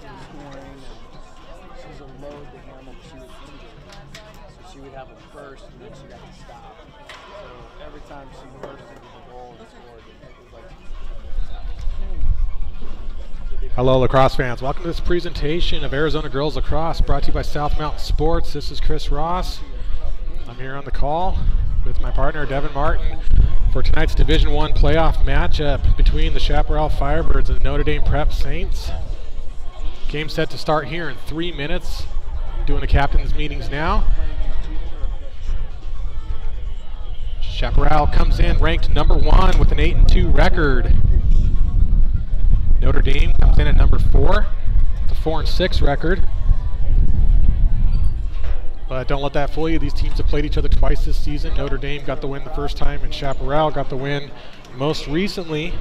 scoring, and she was a load to handle. She was injured, so she would have a burst, and then she'd have to stop. So every time she burst into the goal and scored, it was like. Hello, lacrosse fans. Welcome to this presentation of Arizona Girls Lacrosse, brought to you by South Mountain Sports. This is Chris Ross. I'm here on the call with my partner, Devin Martin, for tonight's Division I playoff matchup between the Chaparral Firebirds and the Notre Dame Prep Saints. Game set to start here in 3 minutes. Doing the captain's meetings now. Chaparral comes in ranked number 1 with an 8-2 record. Notre Dame comes in at number 4, the 4-6 record. But don't let that fool you. These teams have played each other twice this season. Notre Dame got the win the first time, and Chaparral got the win most recently.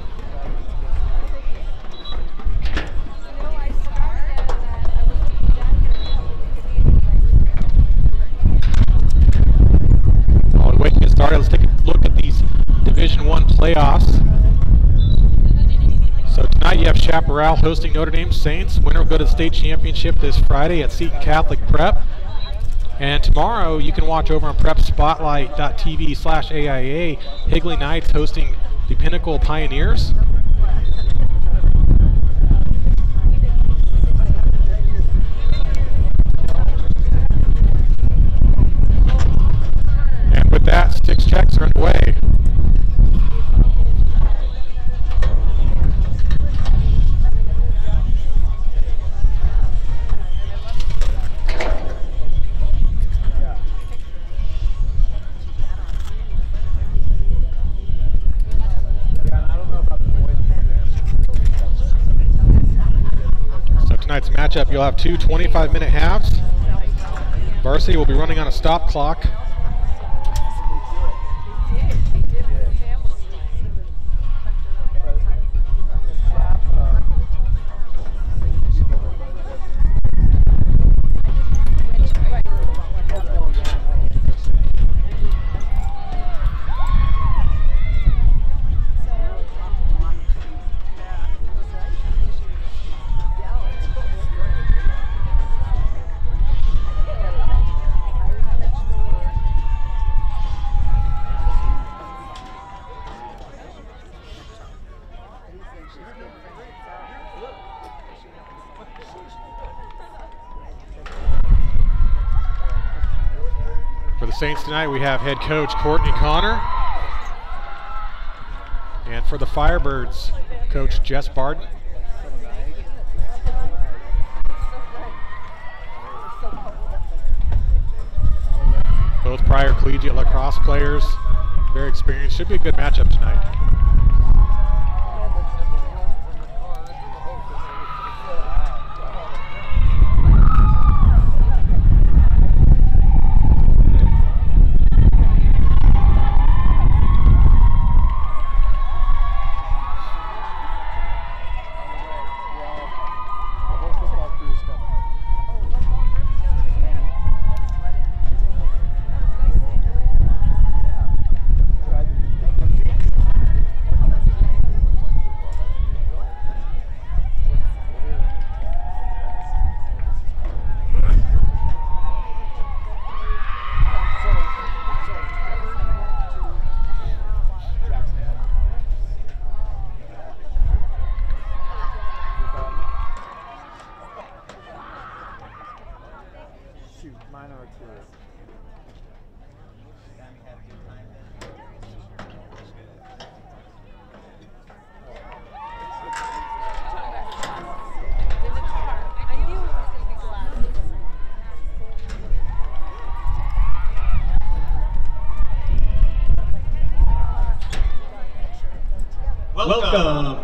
While we're waiting to get started, let's take a look at these Division I playoffs. So tonight you have Chaparral hosting Notre Dame Saints. Winner will go to the state championship this Friday at Seton Catholic Prep. And tomorrow you can watch over on prepspotlight.tv/AIA. Higley Knights hosting the Pinnacle Pioneers. And with that, 6 checks are underway. Tonight's matchup, you'll have 2 25-minute halves. Varsity will be running on a stop clock. For the Saints tonight, we have head coach Courtney Connor. And for the Firebirds, coach Jess Barden. Both prior collegiate lacrosse players, very experienced. Should be a good matchup tonight. Welcome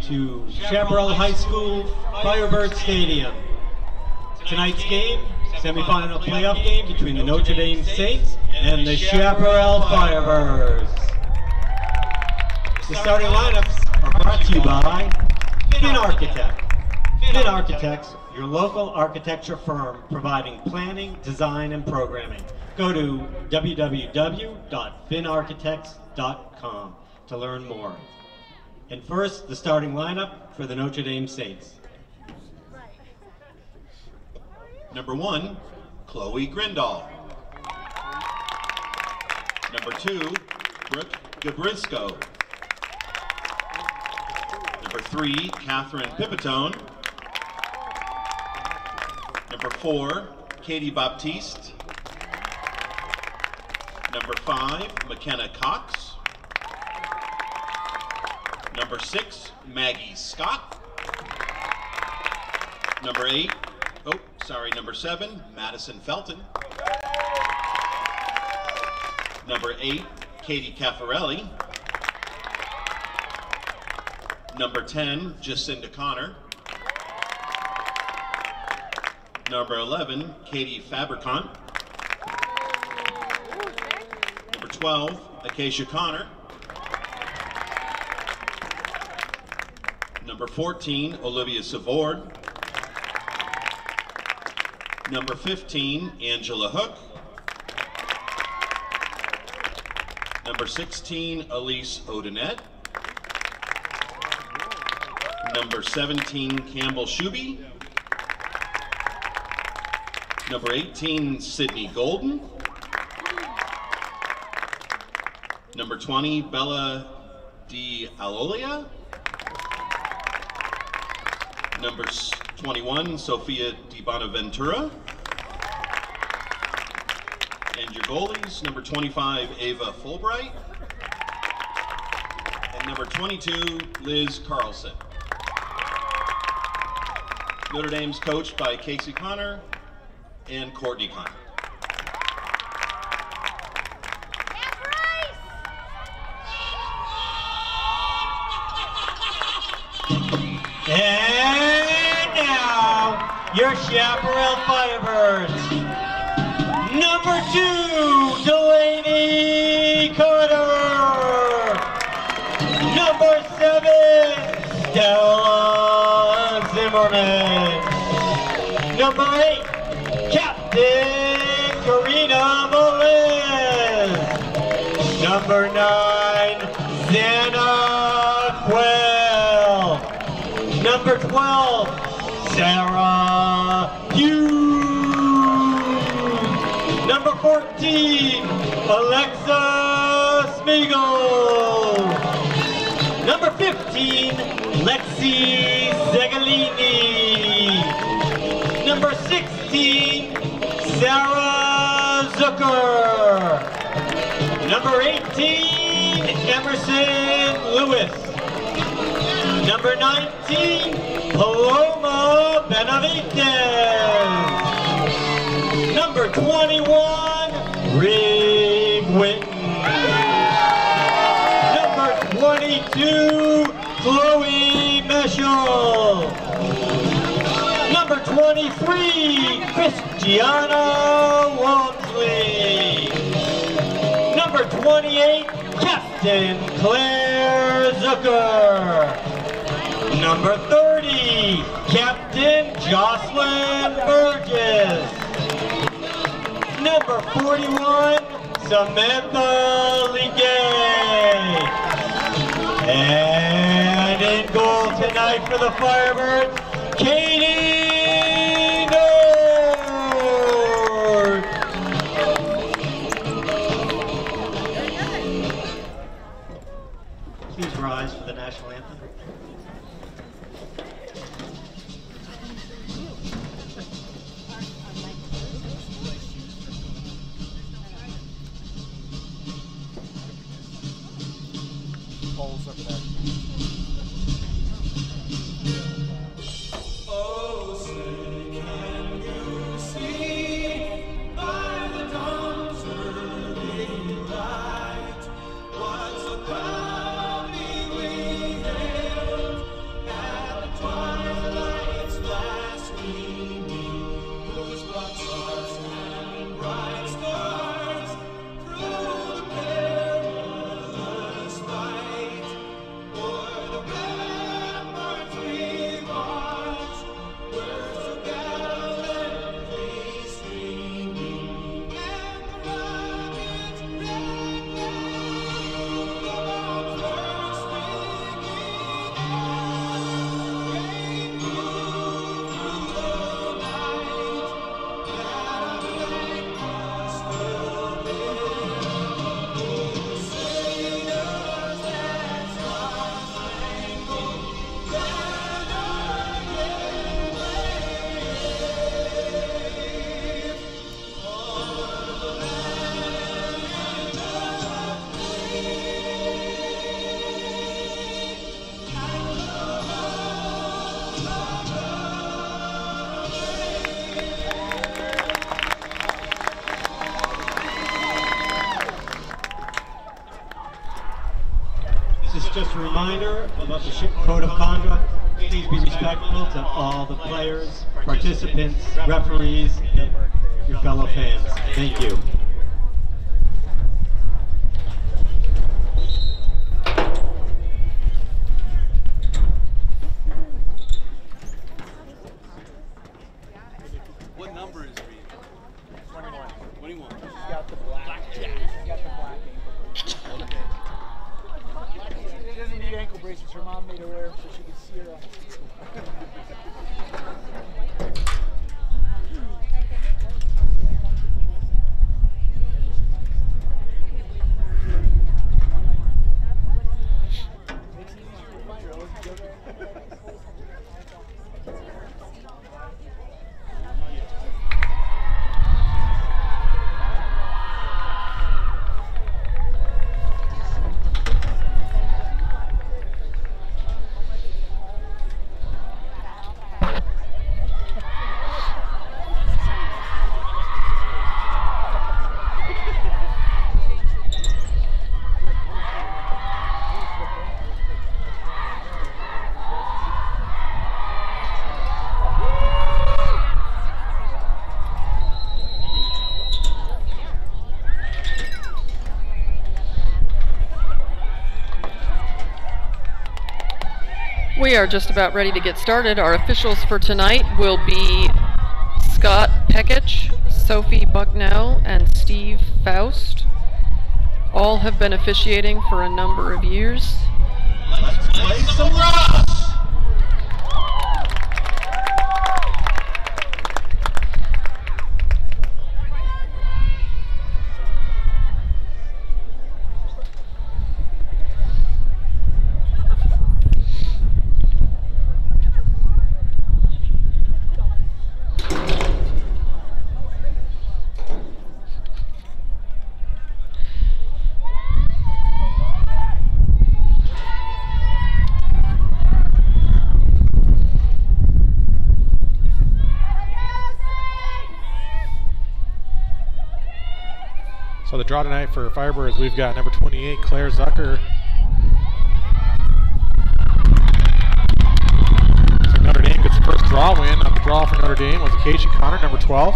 to Chaparral High School Firebird Stadium. Tonight's game, semifinal playoff game between the Notre Dame Saints and the Chaparral Firebirds. The starting lineups are brought to you by Finn Architect. Finn Architects, your local architecture firm providing planning, design, and programming. Go to www.finnarchitects.com to learn more. And first, the starting lineup for the Notre Dame Saints. Number 1, Chloe Grindal. Number 2, Brooke Gabrisco. Number 3, Catherine Pipitone. Number 4, Katie Baptiste. Number 5, McKenna Cox. Number 6, Maggie Scott. Number 7, Madison Felton. Number 8, Katie Caffarelli. Number 10, Jacinda Connor. Number 11, Katie Fabricant. Number 12, Acacia Connor. Number 14, Olivia Savord. Number 15, Angela Hook. Number 16, Elise Odinet. Number 17, Campbell Shuby. Number 18, Sydney Golden. Number 20, Bella Di Alolia. Number 21, Sophia Di Bonaventura. And your goalies, number 25, Ava Fulbright. And number 22, Liz Carlson. Notre Dame's coached by Casey Connor and Courtney Connor. And now, your Chaparral Firebirds. Number 2, Delaney Carter. Number 7, Stella Zimmerman. Number 8, Captain Karina Molez. Number 9, Xana Quell. Number 12, Sarah Hughes. Number 14, Alexa Spiegel. Number 15, Lexi Zegalini. Number 16, Sarah Zucker. Number 18, Emerson Lewis. Number 19, Paloma Benavides. Number 21, Rig Witten. Number 22, Chloe Meschel. Number 23, Christiana Walmsley. Number 28, Captain Claire Zucker. Number 30, Captain Jocelyn Burgess. Number 41, Samantha Ligay. And in goal tonight for the Firebirds, Katie Nord. Please rise for the national anthem. Poles over there. Oh, say can you see by the dawn's early light what so proudly we hailed at the twilight's last gleaming, whose broad stars and bright stars through the perilous fight. just a reminder about the code of conduct. Please be respectful to all the players, participants, referees, and your fellow fans. Thank you. What number is Reed? 21. 21. She's got the black jacket. She's got the black ankle bracelet. She doesn't need ankle bracelets. Her mom made her wear them so she could see her. Makes it easier to find her. I wasn't joking. We are just about ready to get started. Our officials for tonight will be Scott Pekich, Sophie Bucknell, and Steve Faust. All have been officiating for a number of years. Let's play some Ross! So the draw tonight for Firebirds, we've got number 28, Claire Zucker. So Notre Dame gets the first draw win. On the draw for Notre Dame was Acacia Connor, number 12.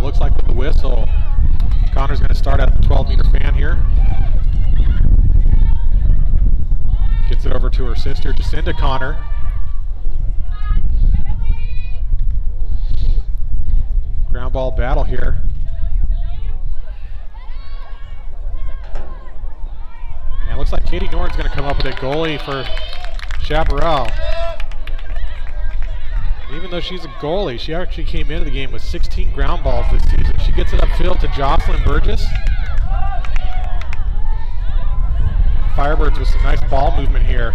Looks like with the whistle, Connor's going to start at the 12-meter fan here. Gets it over to her sister, Jacinda Connor. Ground ball battle here. And it looks like Katie Norton's going to come up with a goalie for Chaparral. Even though she's a goalie, she actually came into the game with 16 ground balls this season. She gets it upfield to Jocelyn Burgess. Firebirds with some nice ball movement here.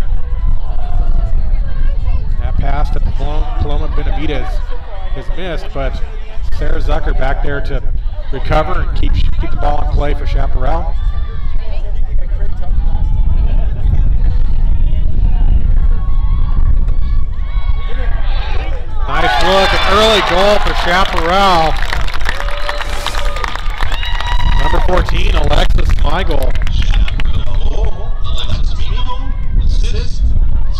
That pass to Paloma Benavides is missed, but Sarah Zucker back there to recover and keep the ball in play for Chaparral. Nice look, an early goal for Chaparral. Number 14, Alexis Smigel. Alexis Smigel, assist,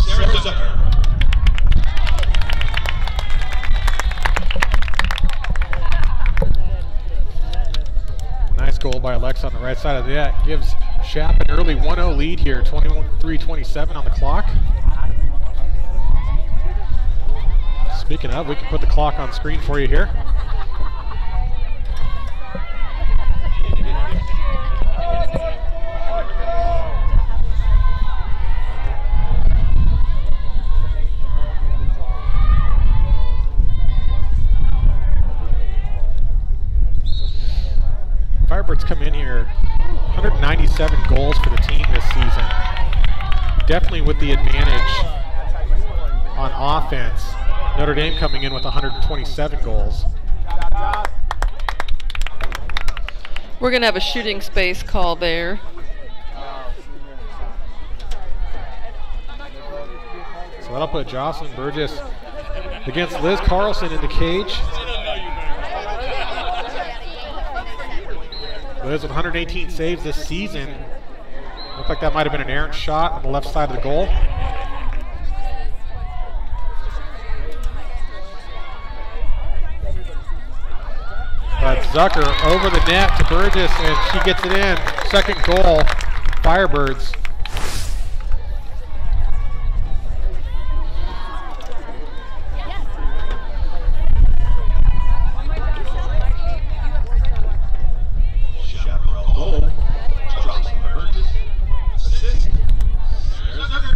Sarah Zucker. Nice goal by Alexa on the right side of that. Gives Shap an early 1-0 lead here, 23-27 on the clock. Speaking of, we can put the clock on screen for you here. Firebirds come in here, 197 goals for the team this season. Definitely with the advantage on offense. Notre Dame coming in with 127 goals. We're going to have a shooting space call there. So that'll put Jocelyn Burgess against Liz Carlson in the cage. Liz with 118 saves this season. Looked like that might have been an errant shot on the left side of the goal. But Zucker over the net to Burgess, and she gets it in. Second goal, Firebirds. Chaparral goal. Jocelyn Burgess. Assist. Zucker.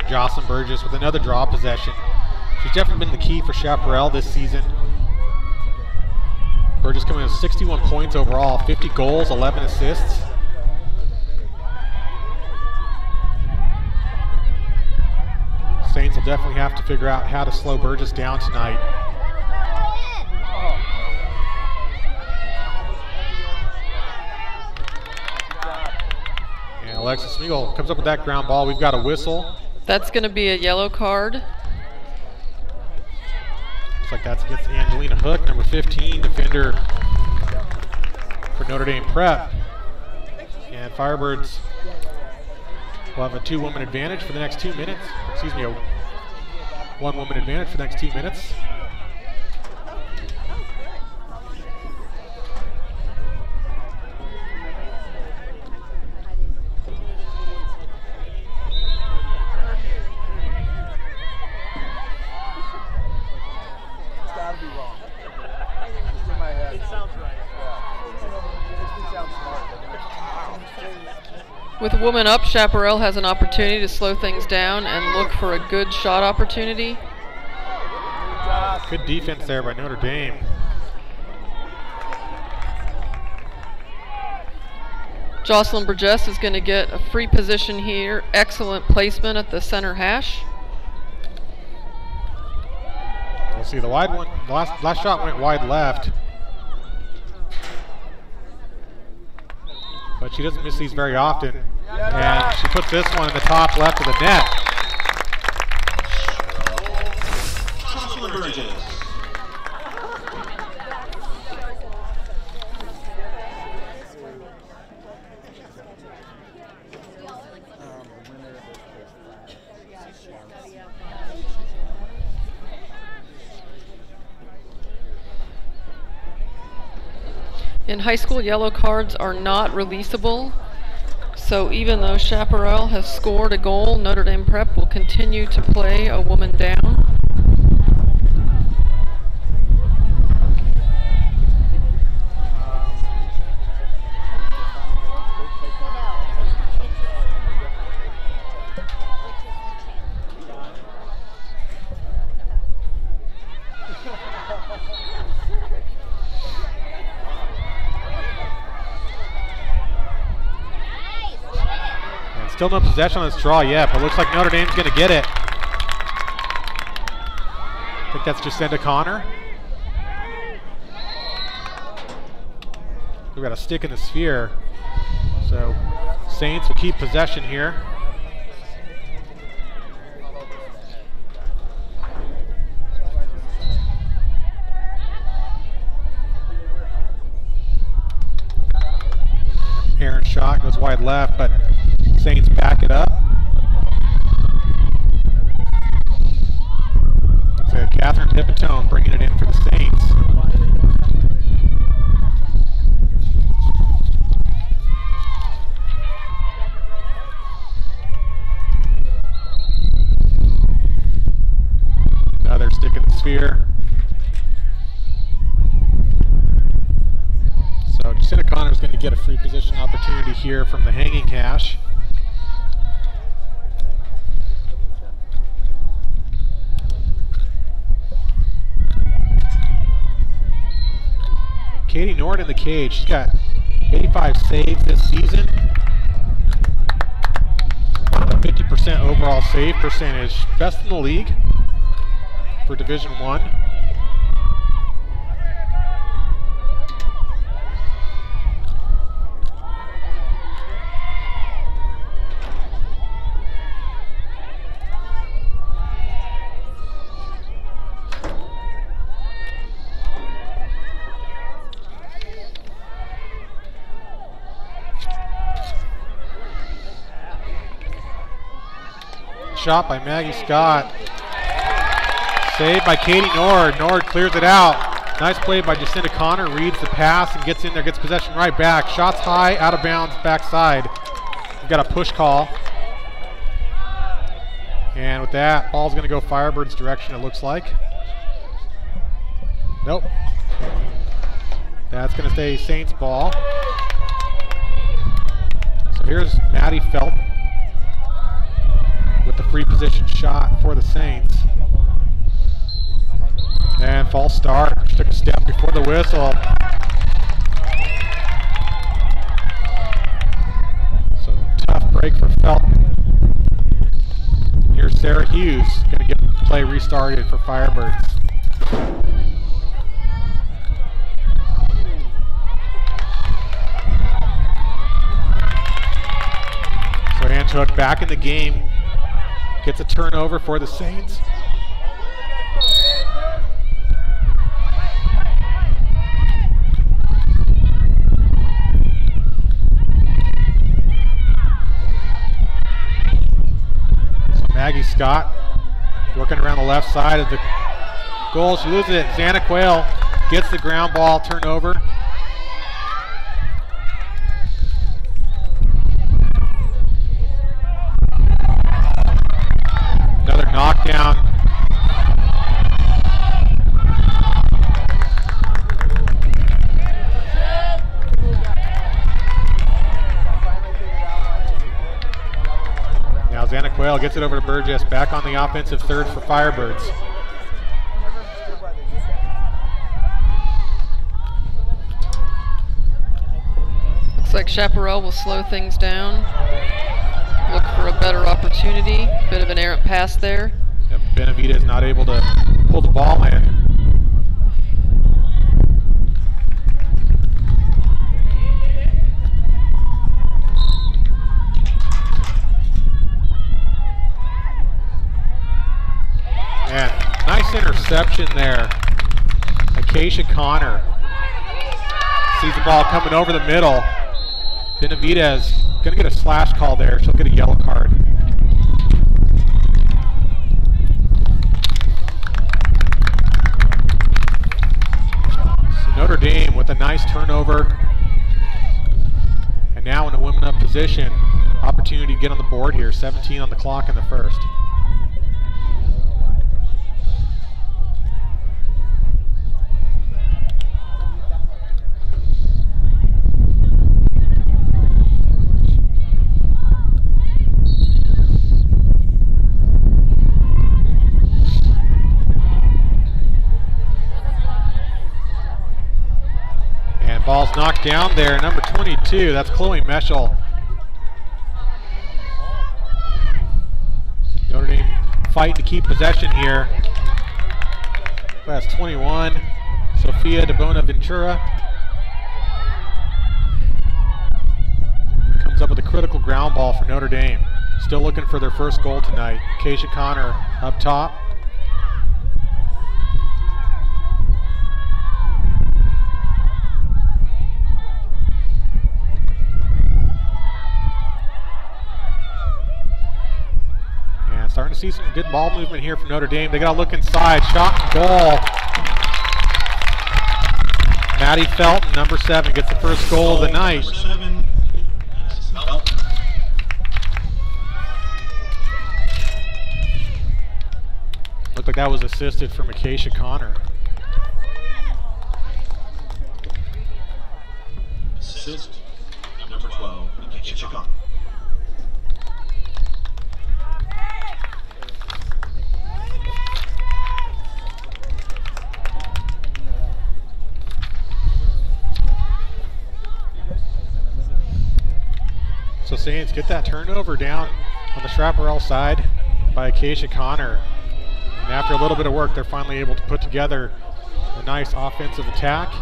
Jocelyn Burgess with another draw possession. She's definitely been the key for Chaparral this season. Burgess coming in with 61 points overall, 50 goals, 11 assists. Saints will definitely have to figure out how to slow Burgess down tonight. And Alexis Smeagol comes up with that ground ball. We've got a whistle. That's going to be a yellow card. Looks like that's against Angelina Hook, number 15, defender for Notre Dame Prep. And Firebirds will have a 2-woman advantage for the next 2 minutes. Excuse me, a 1-woman advantage for the next 2 minutes. With a woman up, Chaparral has an opportunity to slow things down and look for a good shot opportunity. Good defense there by Notre Dame. Jocelyn Burgess is going to get a free position here. Excellent placement at the center hash. We'll see the wide one. Last shot went wide left. But she doesn't miss these very often. And she puts this one in the top left of the net. Jocelyn Burgess. In high school, yellow cards are not releasable. So even though Chaparral has scored a goal, Notre Dame Prep will continue to play a woman down. Still no possession on this draw yet, but looks like Notre Dame's going to get it. I think that's Jacinda Connor. We've got a stick in the sphere. So Saints will keep possession here. Aaron shot goes wide left, but Saints back it up. So Catherine Pipitone bringing it in for the Saints. here from the hanging cache. Katie Nord in the cage. She's got 85 saves this season. A 50% overall save percentage. Best in the league for Division I. Shot by Maggie Scott. Saved by Katie Nord. Nord clears it out. Nice play by Jacinta Connor. Reads the pass and gets in there, gets possession right back. Shots high, out of bounds, backside. We've got a push call. And with that, ball's going to go Firebirds' direction, it looks like. Nope. That's going to stay Saints ball. So here's Maddie Felton with the free position shot for the Saints. And false start. She took a step before the whistle. So tough break for Felton. Here's Sarah Hughes going to get the play restarted for Firebirds. So Antioch back in the game. Gets a turnover for the Saints. So Maggie Scott working around the left side of the goal. She loses it. Xana Quayle gets the ground ball turnover. Another knockdown. Now Xana Quayle gets it over to Burgess, back on the offensive third for Firebirds. Looks like Chaparral will slow things down. Look for a better opportunity. Bit of an errant pass there. Yep, Benavidez not able to pull the ball in. And nice interception there. Acacia Connor sees the ball coming over the middle. Benavidez going to get a slash call there. She'll get a yellow card. So Notre Dame with a nice turnover. And now in a women up position. Opportunity to get on the board here. 17 on the clock in the first. Ball's knocked down there, number 22, that's Chloe Meschel. Notre Dame fighting to keep possession here. That's 21, Sofia de Bonaventura. Comes up with a critical ground ball for Notre Dame. Still looking for their first goal tonight. Acacia Connor up top. Starting to see some good ball movement here from Notre Dame. They got to look inside. Shot and goal. Maddie Felton, number 7, gets the first goal of the night. Number 7, Felton. Looked like that was assisted from Acacia Connor. Assist, number 12, Casey Connor. So Saints get that turnover down on the Chaparral side by Acacia Connor. And after a little bit of work, they're finally able to put together a nice offensive attack.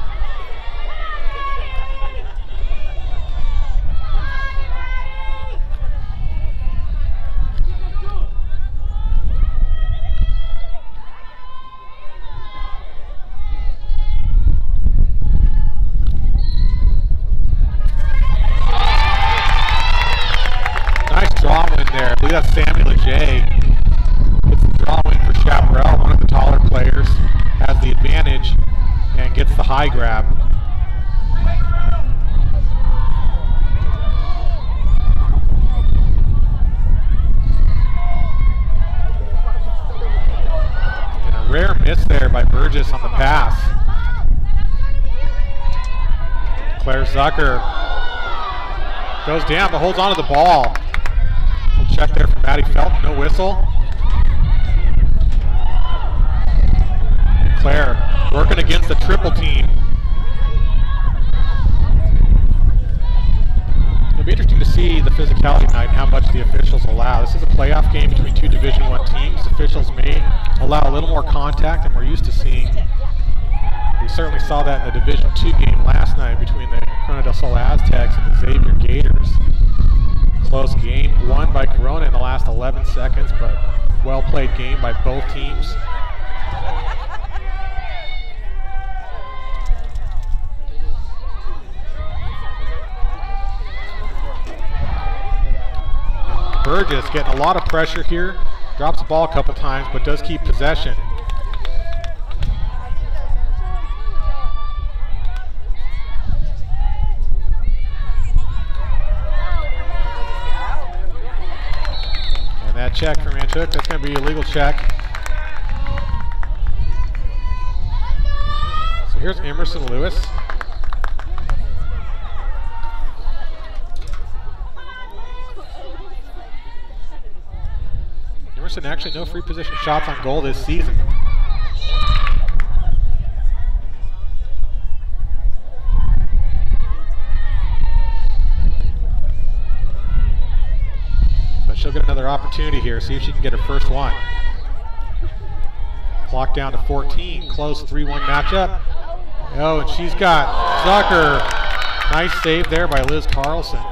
There. I believe that's Samuel Ajay. Gets the draw win for Chaparral. One of the taller players has the advantage and gets the high grab. And a rare miss there by Burgess on the pass. Claire Zucker goes down but holds onto the ball. Check there from Maddie Felton, no whistle. Claire working against the triple team. It'll be interesting to see the physicality tonight and how much the officials allow. This is a playoff game between two Division I teams. Officials may allow a little more contact than we're used to seeing. We certainly saw that in the Division II game last night between the Corona del Sol Aztecs and the Xavier Gators. Close game, won by Corona in the last 11 seconds, but well-played game by both teams. Burgess getting a lot of pressure here, drops the ball a couple times, but does keep possession. That check from Manchuk, that's going to be a legal check. So here's Emerson Lewis. Emerson actually no free position shots on goal this season. She'll get another opportunity here, see if she can get her first one. Clock down to 14, close 3-1 matchup. Oh, and she's got Zucker. Nice save there by Liz Carlson.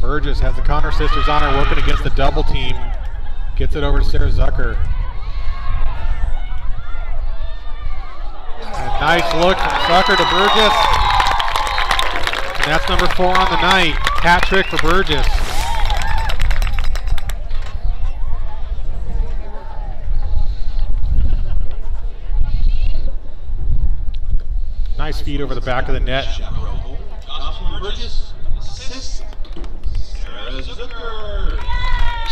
Burgess has the Connor sisters on her working against the double team. Gets it over to Sarah Zucker. And a nice look from Zucker to Burgess. And that's number 4 on the night. Hat trick for Burgess. Nice feed over the back of the net. Burgess, assist.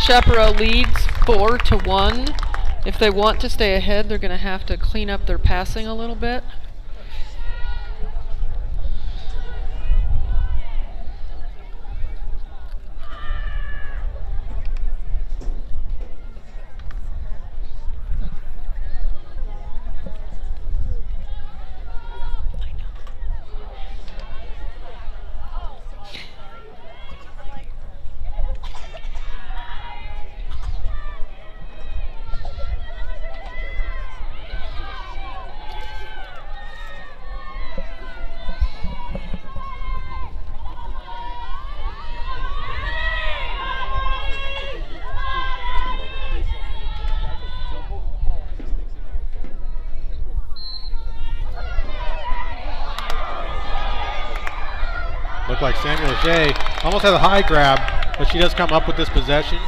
Chaparral leads 4-1. If they want to stay ahead, they're going to have to clean up their passing a little bit. Looked like Samuel Shea almost has a high grab, but she does come up with this possession.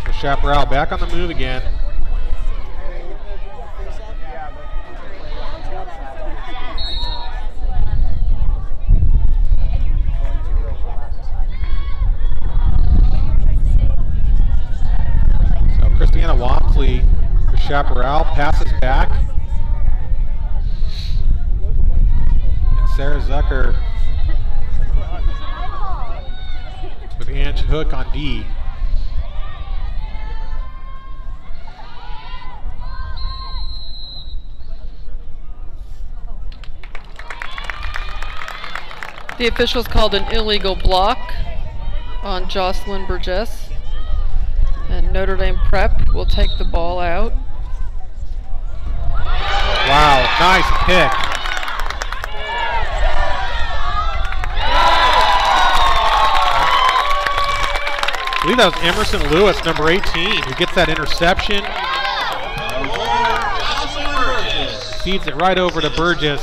So Chaparral back on the move again. So Christiana Walmsley for Chaparral passes back. Sarah Zucker with Ange Hook on D. The officials called an illegal block on Jocelyn Burgess, and Notre Dame Prep will take the ball out. Wow, nice pick. I believe that was Emerson Lewis, number 18, who gets that interception. Feeds it right over to Burgess.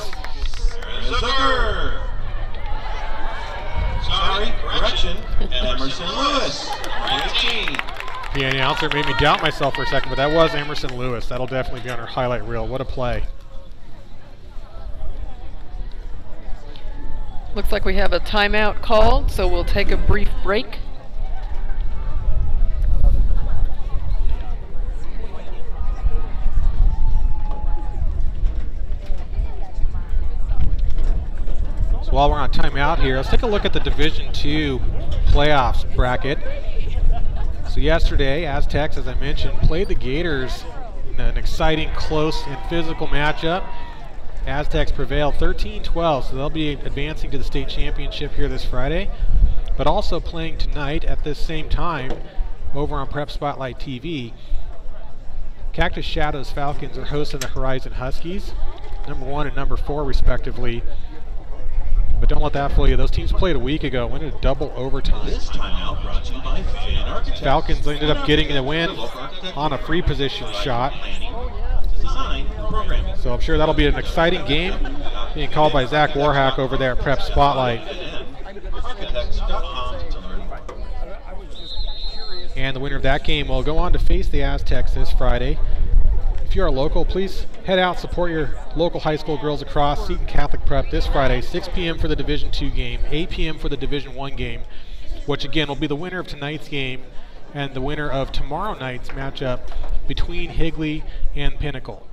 Sorry, correction. Emerson Lewis, 18. The announcer made me doubt myself for a second, but that was Emerson Lewis. That'll definitely be on our highlight reel. What a play. Looks like we have a timeout called, so we'll take a brief break. So while we're on timeout here, let's take a look at the Division II playoffs bracket. So yesterday, Aztecs, as I mentioned, played the Gators in an exciting, close, and physical matchup. Aztecs prevailed 13-12, so they'll be advancing to the state championship here this Friday, but also playing tonight at this same time over on Prep Spotlight TV. Cactus Shadows Falcons are hosting the Horizon Huskies, number 1 and number 4 respectively. But don't let that fool you. Those teams played a week ago, went into double overtime. This timeout brought to you by Fan Architects. Falcons ended up getting the win on a free position shot. Design and programming. So I'm sure that'll be an exciting game, being called by Zach Warhack over there at Prep Spotlight. Architects.com to learn more. And the winner of that game will go on to face the Aztecs this Friday. If you're a local, please head out, support your local high school girls across. Seton Catholic Prep this Friday, 6 p.m. for the Division II game, 8 p.m. for the Division I game, which again will be the winner of tonight's game and the winner of tomorrow night's matchup between Higley and Pinnacle.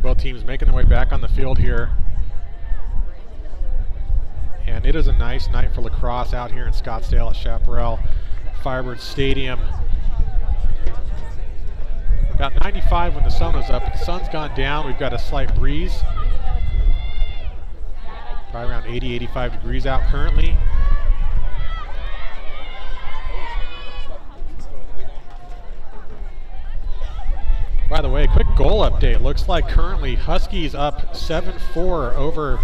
Both teams making their way back on the field here. And it is a nice night for lacrosse out here in Scottsdale at Chaparral Firebird Stadium. About 95 when the sun was up, but the sun's gone down. We've got a slight breeze. Probably around 80, 85 degrees out currently. By the way, quick goal update. Looks like currently Huskies up 7-4 over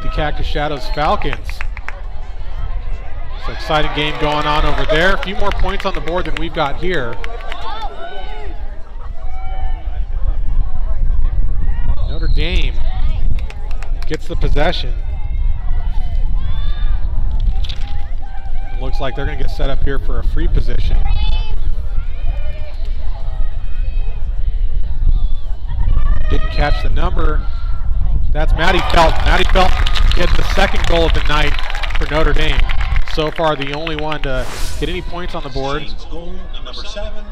the Cactus Shadows Falcons. It's an exciting game going on over there. A few more points on the board than we've got here. Notre Dame gets the possession. It looks like they're going to get set up here for a free position. Didn't catch the number. That's Maddie Felton. Maddie Felton gets the second goal of the night for Notre Dame. So far, the only one to get any points on the board. Saints goal number 7,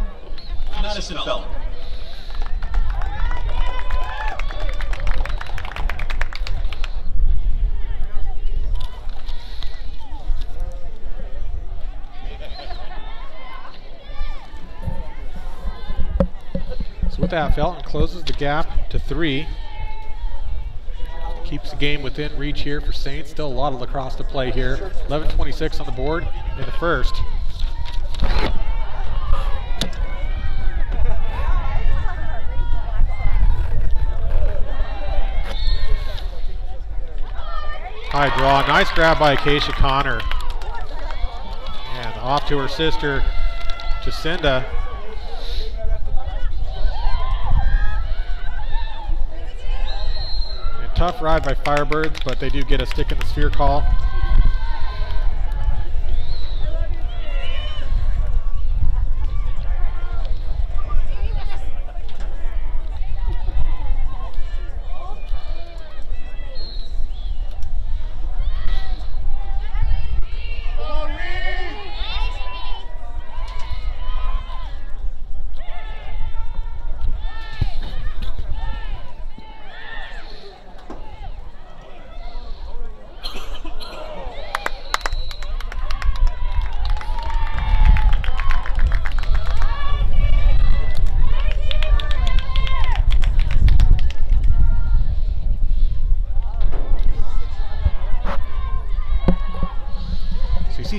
Madison Felton. So with that, Felton closes the gap to 3. Keeps the game within reach here for Saints. Still a lot of lacrosse to play here. 11:26 on the board in the first. High draw, nice grab by Acacia Connor. And off to her sister, Jacinda. And tough ride by Firebirds, but they do get a stick in the sphere call.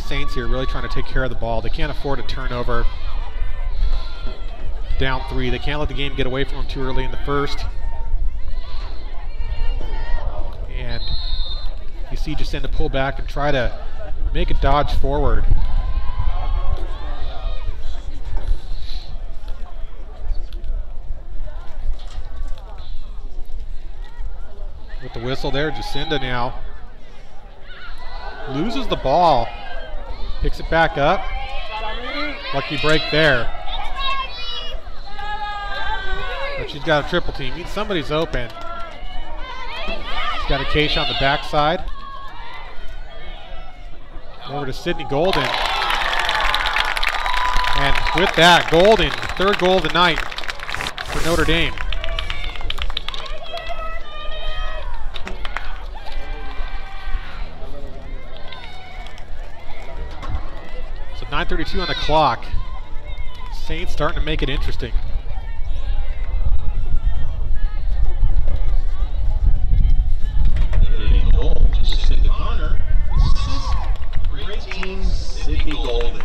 Saints here really trying to take care of the ball. They can't afford a turnover. Down 3. They can't let the game get away from them too early in the first. And you see Jacinda pull back and try to make a dodge forward. With the whistle there, Jacinda now loses the ball. Picks it back up. Lucky break there. But she's got a triple team. Means somebody's open. She's got Acacia on the backside. Over to Sydney Golden. And with that, Golden, third goal of the night for Notre Dame. So 9:32 on the clock. Saints starting to make it interesting. Jacinda Connor, great team, Sydney Golden.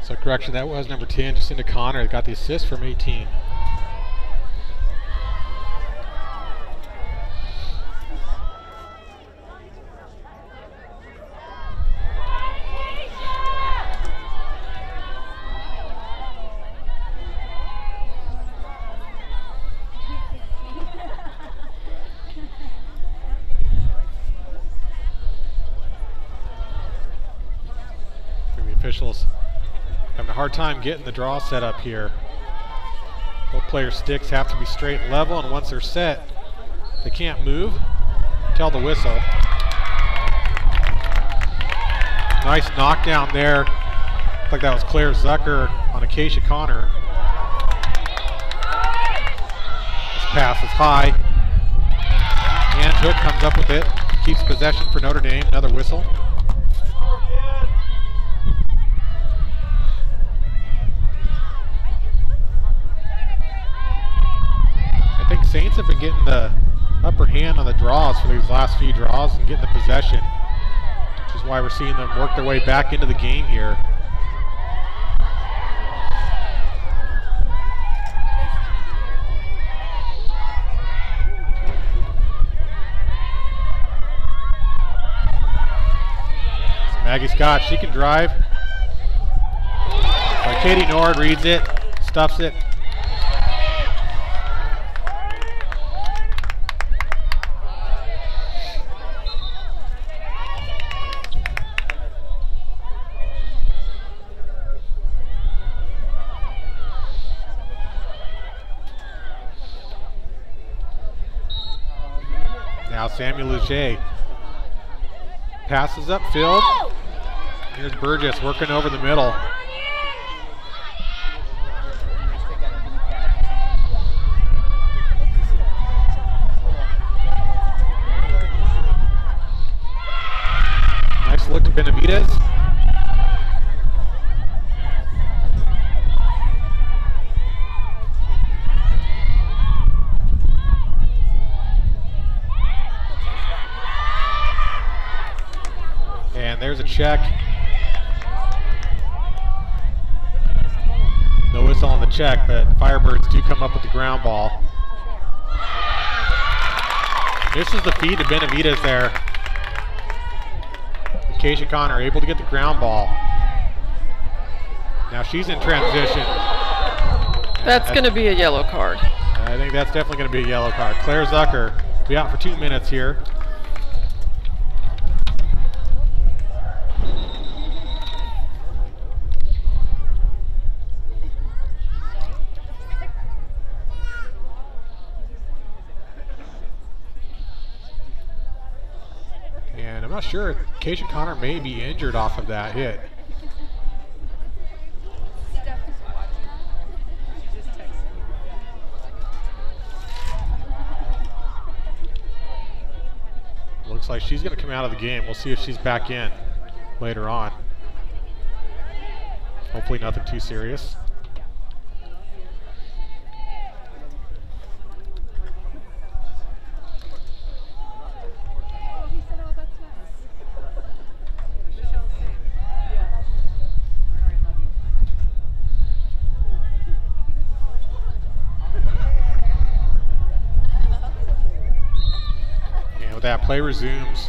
So correction, that was number 10, Jacinda Connor, got the assist from 18. Officials having a hard time getting the draw set up here. Both players' sticks have to be straight and level, and once they're set, they can't move until the whistle. Nice knockdown there. Looked like that was Claire Zucker on Acacia Connor. This pass is high. And Hook comes up with it. Keeps possession for Notre Dame. Another whistle. I think Saints have been getting the upper hand on the draws for these last few draws and getting the possession, which is why we're seeing them work their way back into the game here. So Maggie Scott, she can drive. But Katie Nord reads it, stuffs it. Now Samuel Leger passes upfield. Here's Burgess working over the middle. a check. No whistle on the check, but Firebirds do come up with the ground ball. This is the feed to Benavides there. Keisha Connor able to get the ground ball. Now she's in transition. That's going to be a yellow card. I think that's definitely going to be a yellow card. Claire Zucker will be out for 2 minutes here. And I'm not sure, Keisha Connor may be injured off of that hit. Looks like she's going to come out of the game. We'll see if she's back in later on. Hopefully nothing too serious. That play resumes.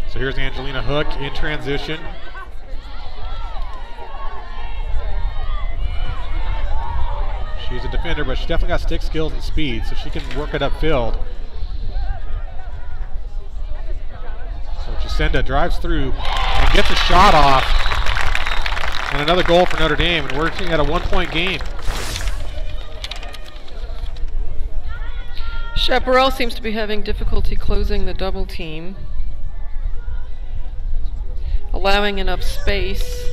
So here's Angelina Hook in transition. She's a defender, but she definitely got stick skills and speed, so she can work it upfield. So Jacinda drives through and gets a shot off. And another goal for Notre Dame, and we're looking at a 1-point game. Chaparral seems to be having difficulty closing the double team, allowing enough space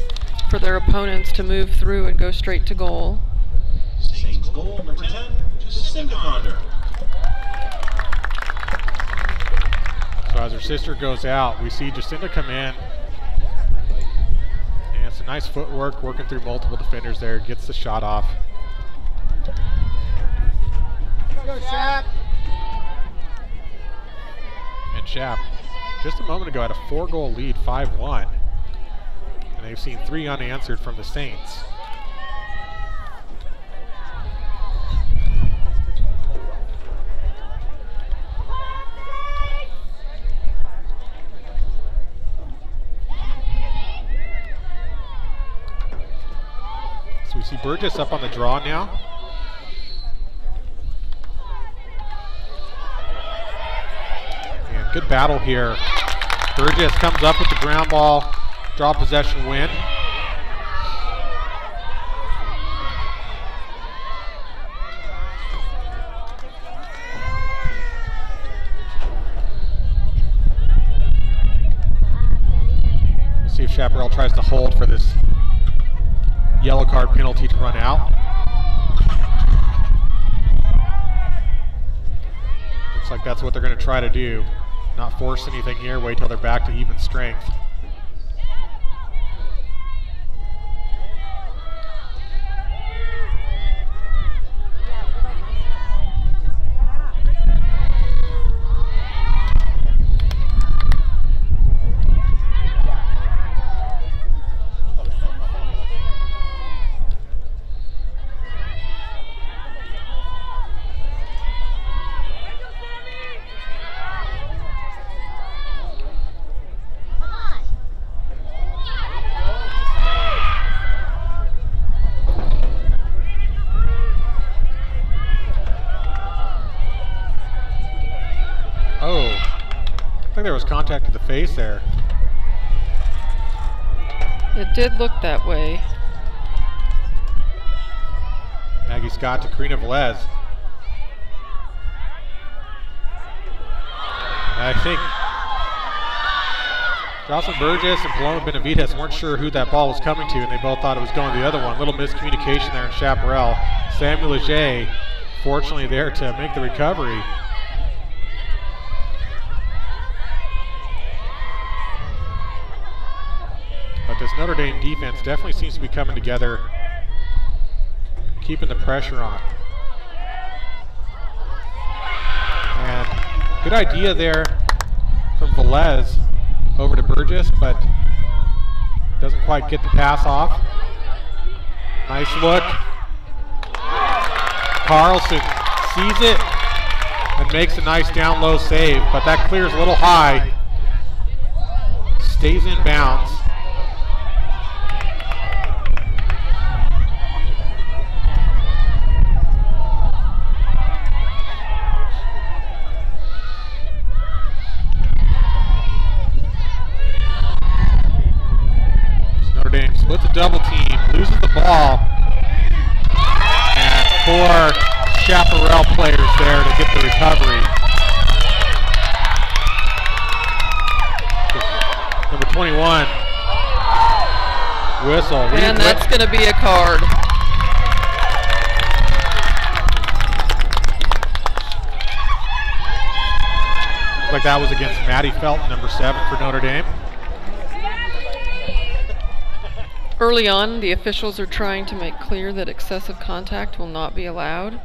for their opponents to move through and go straight to goal. Saints goal number 10, Jacinda Connor. So as her sister goes out, we see Jacinda come in. And it's a nice footwork, working through multiple defenders there, gets the shot off. Go, Shap. And Shap, just a moment ago, had a 4-goal lead, 5-1. And they've seen 3 unanswered from the Saints. So we see Burgess up on the draw now. Good battle here. Burgess comes up with the ground ball, draw possession win. We'll see if Chaparral tries to hold for this yellow card penalty to run out. Looks like that's what they're going to try to do. Not force anything here, wait till they're back to even strength. There was contact to the face there. It did look that way. Maggie Scott to Karina Velez. I think Jocelyn Burgess and Paloma Benavides weren't sure who that ball was coming to, and they both thought it was going to the other one. Little miscommunication there in Chaparral. Samuel Leger, fortunately there to make the recovery. But this Notre Dame defense definitely seems to be coming together, keeping the pressure on. And good idea there from Velez over to Burgess, but Doesn't quite get the pass off. Nice look. Carlson sees it and makes a nice down low save, but that clears a little high. Stays in bounds. Notre Dame splits a double team, loses the ball, and 4 Chaparral players there to get the recovery. Number 21, whistle. And that's going to be a card. Looks like that was against Maddie Felton, number 7 for Notre Dame. Early on, the officials are trying to make clear that excessive contact will not be allowed.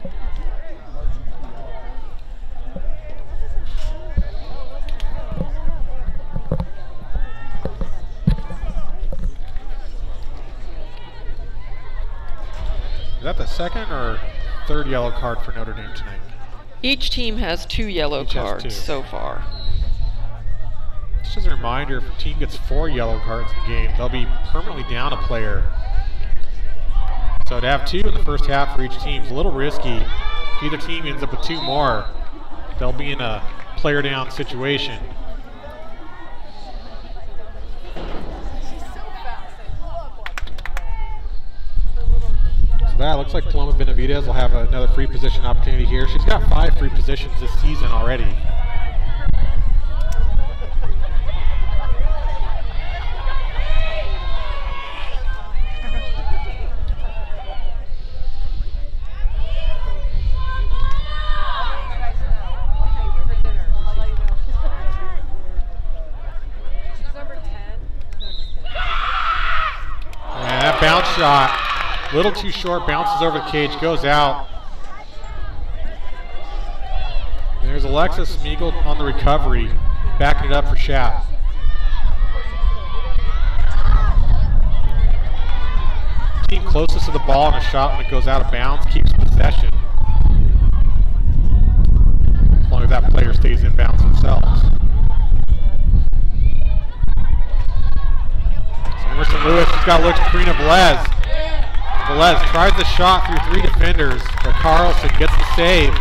Is that the second or third yellow card for Notre Dame tonight? Each team has 2 yellow Each has cards 2. so far. Just as a reminder, if a team gets 4 yellow cards in the game, they'll be permanently down a player. So to have 2 in the first half for each team is a little risky. If either team ends up with 2 more, they'll be in a player down situation. So that looks like Paloma Benavidez will have another free position opportunity here. She's got 5 free positions this season already. Bounce shot, little too short, bounces over the cage, goes out. There's Alexis Smeagol on the recovery, backing it up for Schaap. Team closest to the ball on a shot when it goes out of bounds keeps possession, as long as that player stays in bounds themselves. Emerson Lewis has got to look to Karina Velez. Velez tries the shot through 3 defenders, but Carlson gets the save.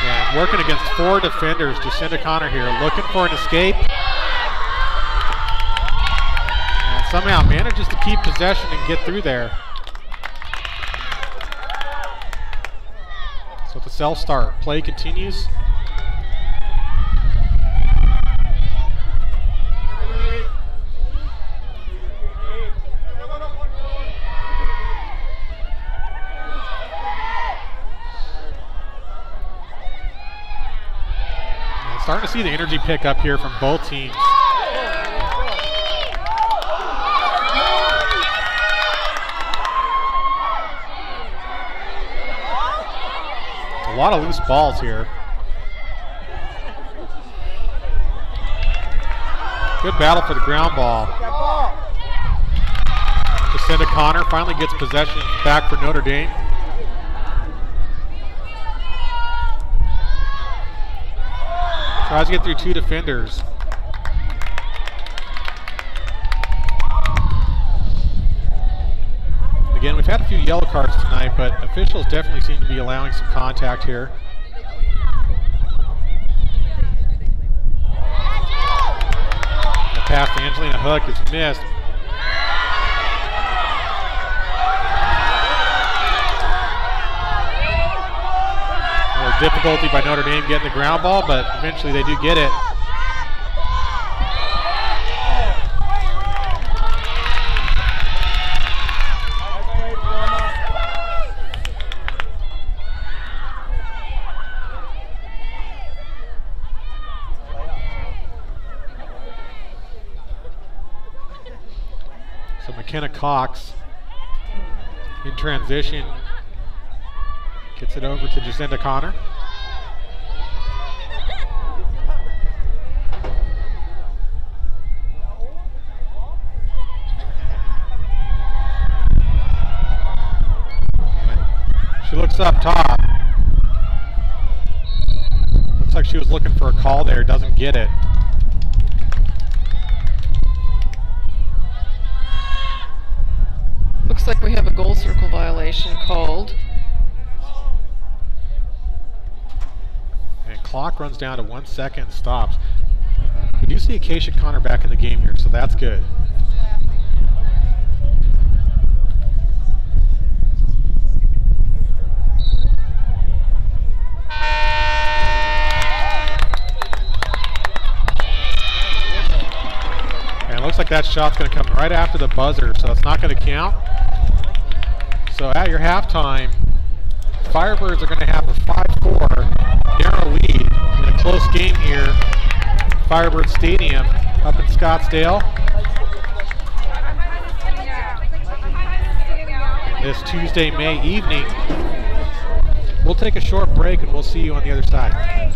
And working against 4 defenders, Jacinda Connor here, looking for an escape. And somehow manages to keep possession and get through there. So with the self start, play continues. And starting to see the energy pick up here from both teams. A lot of loose balls here. Good battle for the ground ball. Jacinda Connor finally gets possession back for Notre Dame. Tries to get through 2 defenders. Again, we've had a few yellow cards tonight, but officials definitely seem to be allowing some contact here. And the pass to Angelina Hook is missed. More difficulty by Notre Dame getting the ground ball, but eventually they do get it. So McKenna Cox in transition. Gets it over to Jacinda Connor. She looks up top. Looks like she was looking for a call there, doesn't get it. Looks like we have a goal circle violation called. And clock runs down to 1 second and stops. We do see Acacia Connor back in the game here, so that's good. Looks like that shot's going to come right after the buzzer, so it's not going to count. So at your halftime, Firebirds are going to have a 5-4 narrow lead in a close game here, Firebird Stadium up in Scottsdale. This Tuesday, May evening. We'll take a short break and we'll see you on the other side.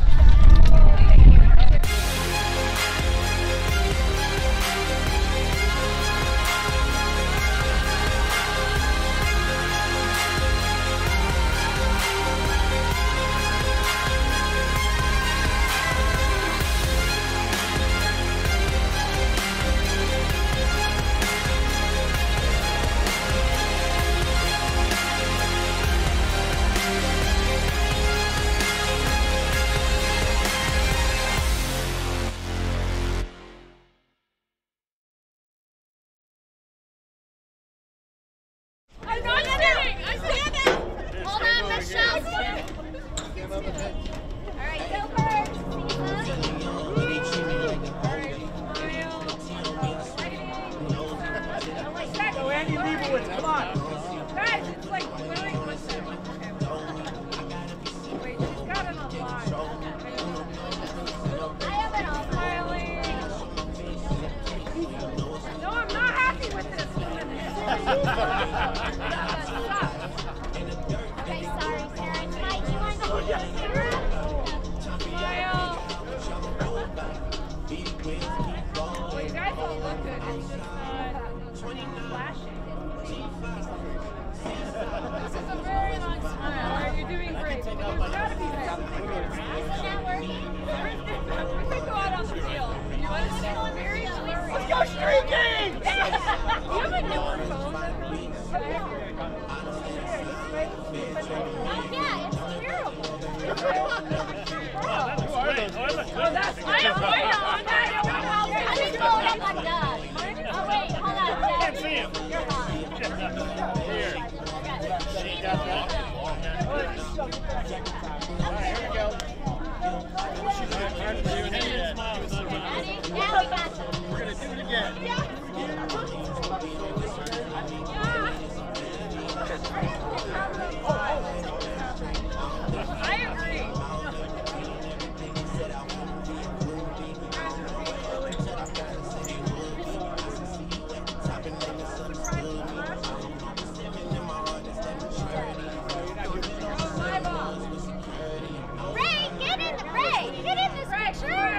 Ray, get in this picture!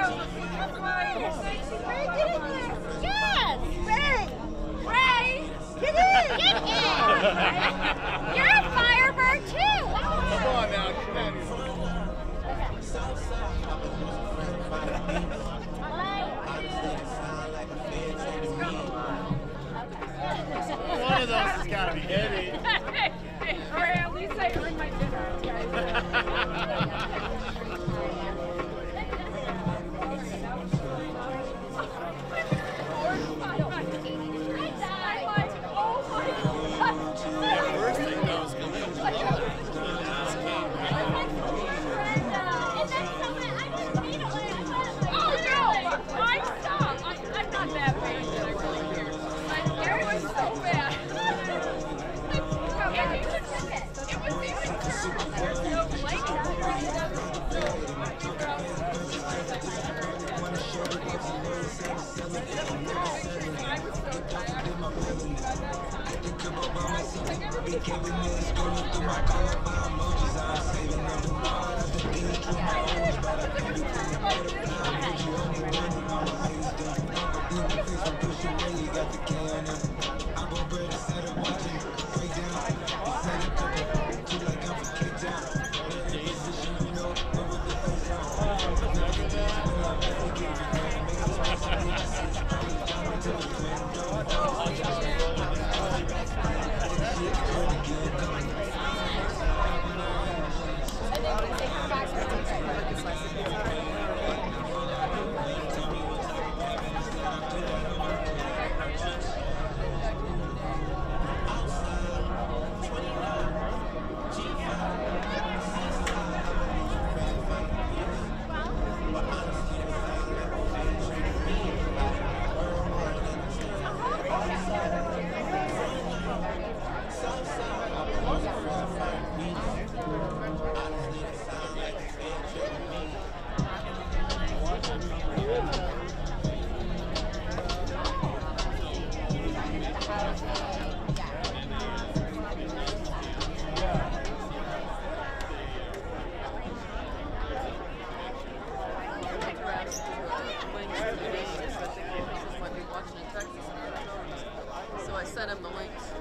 So I sent him the links.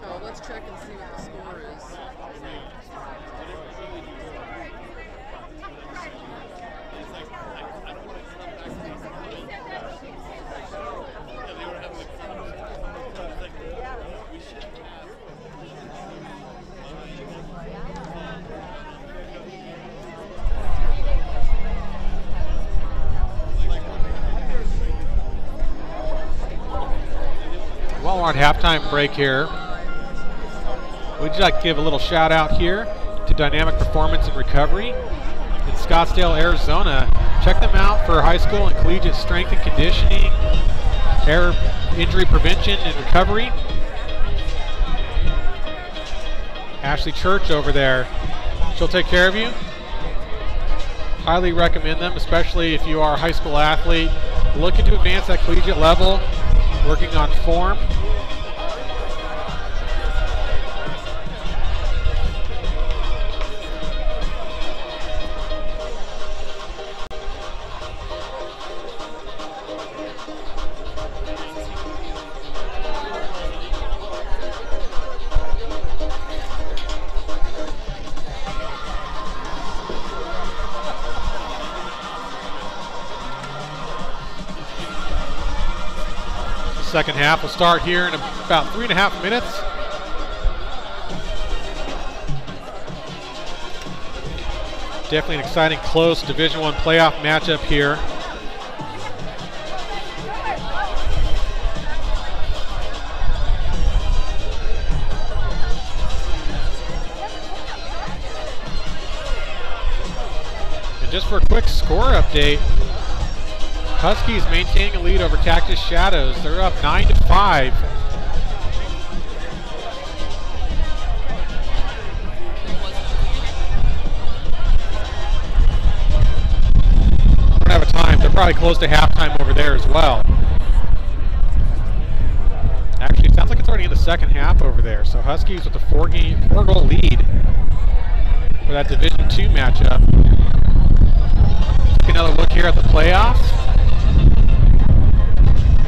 Oh, let's check and see what the score is. Well, we're on halftime break here. We'd like to give a little shout out here to Dynamic Performance and Recovery in Scottsdale, Arizona. Check them out for high school and collegiate strength and conditioning, injury prevention and recovery. Ashley Church over there, she'll take care of you. Highly recommend them, especially if you are a high school athlete looking to advance at collegiate level, working on form. Second half will start here in about 3.5 minutes. Definitely an exciting, close Division I playoff matchup here. And just for a quick score update, Huskies maintaining a lead over Cactus Shadows. They're up 9-5. Don't have a time. They're probably close to halftime over there as well. Actually, it sounds like it's already in the second half over there. So Huskies with a four-goal lead for that Division II matchup. Take another look here at the playoffs.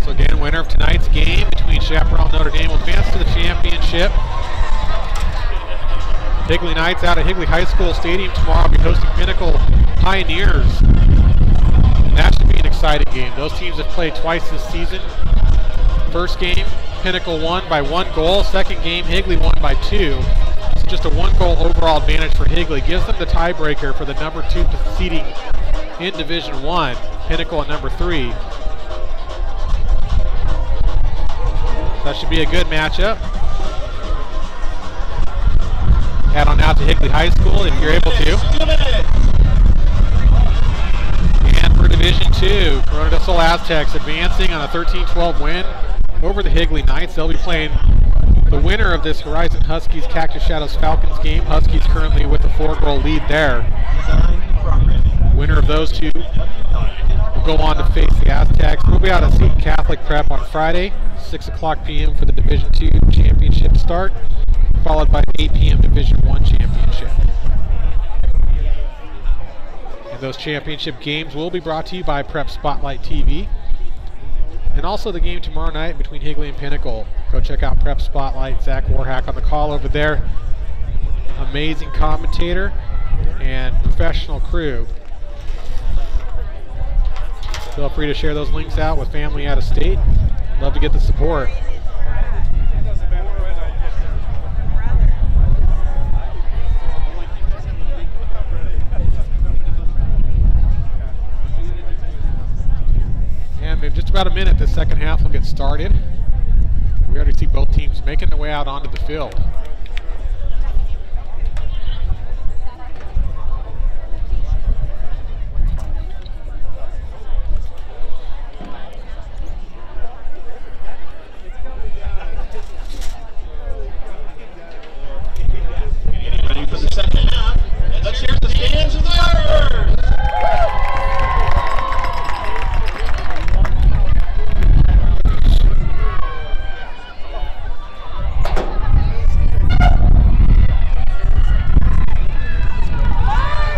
So again, winner of tonight's game between Chaparral and Notre Dame will advance to the championship. Higley Knights out at Higley High School Stadium tomorrow will be hosting Pinnacle Pioneers. And that should be an exciting game. Those teams have played twice this season. First game, Pinnacle won by 1 goal. Second game, Higley won by 2. So just a 1-goal overall advantage for Higley. Gives them the tiebreaker for the number 2 seeding in Division I. Pinnacle at number 3. That should be a good matchup. Head on out to Higley High School if you're able to. And for Division II, Corona del Sol Aztecs advancing on a 13-12 win over the Higley Knights. They'll be playing the winner of this Horizon Huskies Cactus Shadows Falcons game. Huskies currently with a 4-goal lead there. Winner of those two will go on to face the Aztecs. We'll be out at Seton Catholic Prep on Friday, 6 o'clock p.m. for the Division II championship start, followed by 8 p.m. Division I championship. And those championship games will be brought to you by Prep Spotlight TV. And also the game tomorrow night between Higley and Pinnacle. Go check out Prep Spotlight. Zach Warhack on the call over there. Amazing commentator and professional crew. Feel free to share those links out with family out of state. Love to get the support. And in just about a minute, the second half will get started. We already see both teams making their way out onto the field. Ready for the second half. Let's hear the stands and the Firebirds.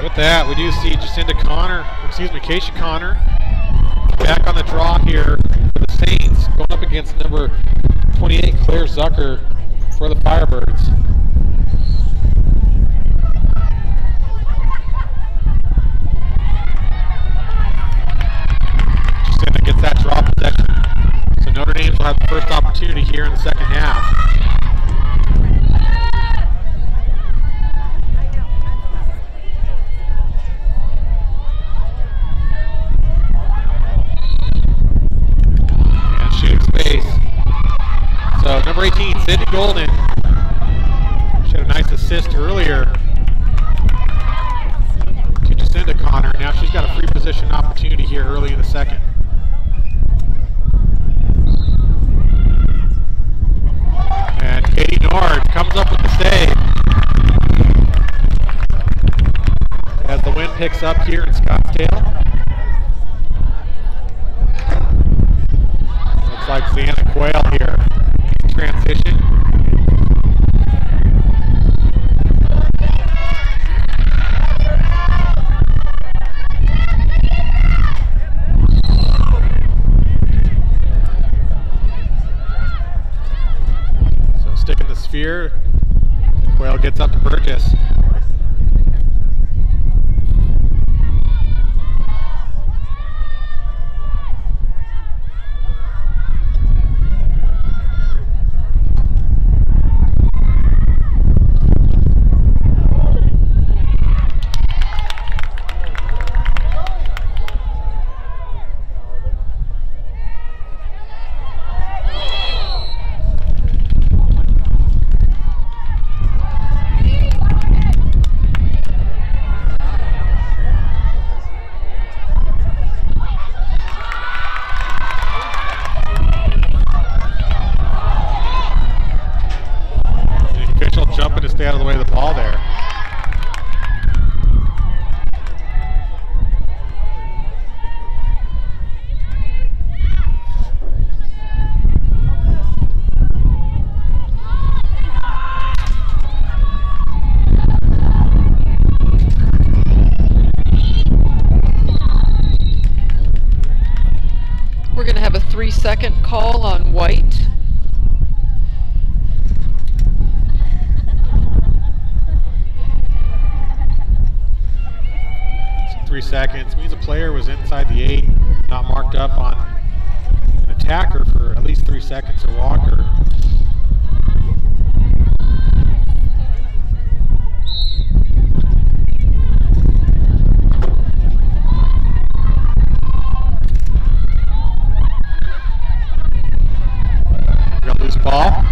With that, we do see Keisha Connor back on the draw here for the Saints, going up against number 28, Claire Zucker, for the Firebirds. Jacinda gets that draw possession. So Notre Dame will have the first opportunity here in the second half. So number 18, Sydney Golden. She had a nice assist earlier to Jacinda Connor. Now she's got a free position opportunity here early in the second. And Katie Nord comes up with the save. As the wind picks up here in Scottsdale. Looks like Sienna Quayle here. Transition. So stick in the sphere. Quayle gets up to Burgess. Stay out of the way of the ball there. We're going to have a 3-second call on White. 3 seconds means a player was inside the 8, not marked up on an attacker for at least 3 seconds or longer. We got a loose ball.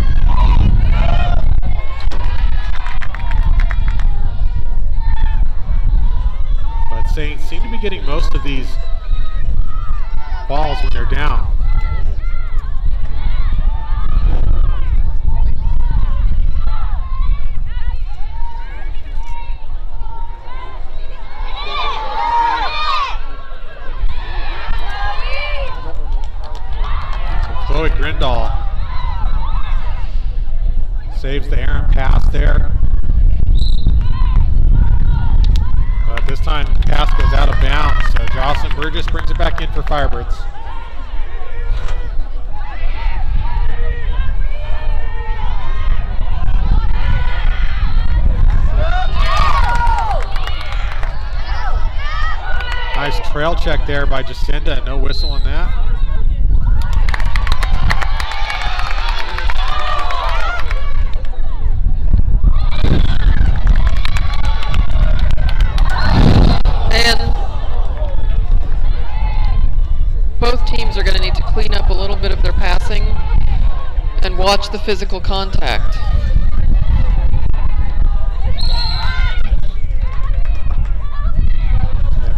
Saints seem to be getting most of these balls when they're down. Joey Grindal saves the errant pass there. But this time, pass goes out of bounds. So Jocelyn Burgess brings it back in for Firebirds. Nice trail check there by Jacinda. No whistle on that. And both teams are going to need to clean up a little bit of their passing and watch the physical contact.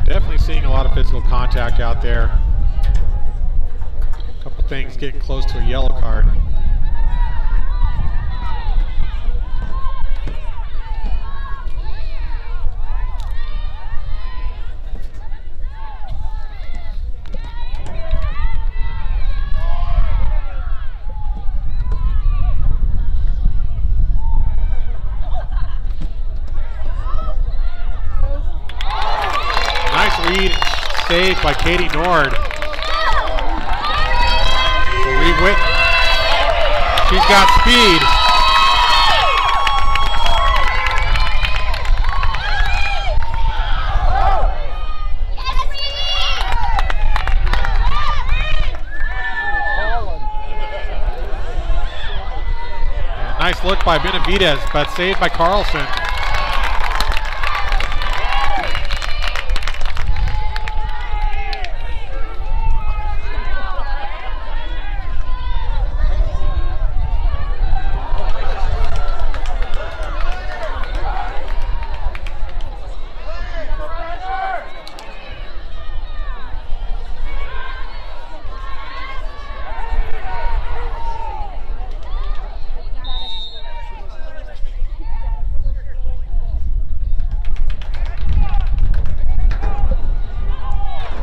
Definitely seeing a lot of physical contact out there. A couple things getting close to a yellow card. Saved by Katie Nord. So she's got speed. And nice look by Benavidez, but saved by Carlson.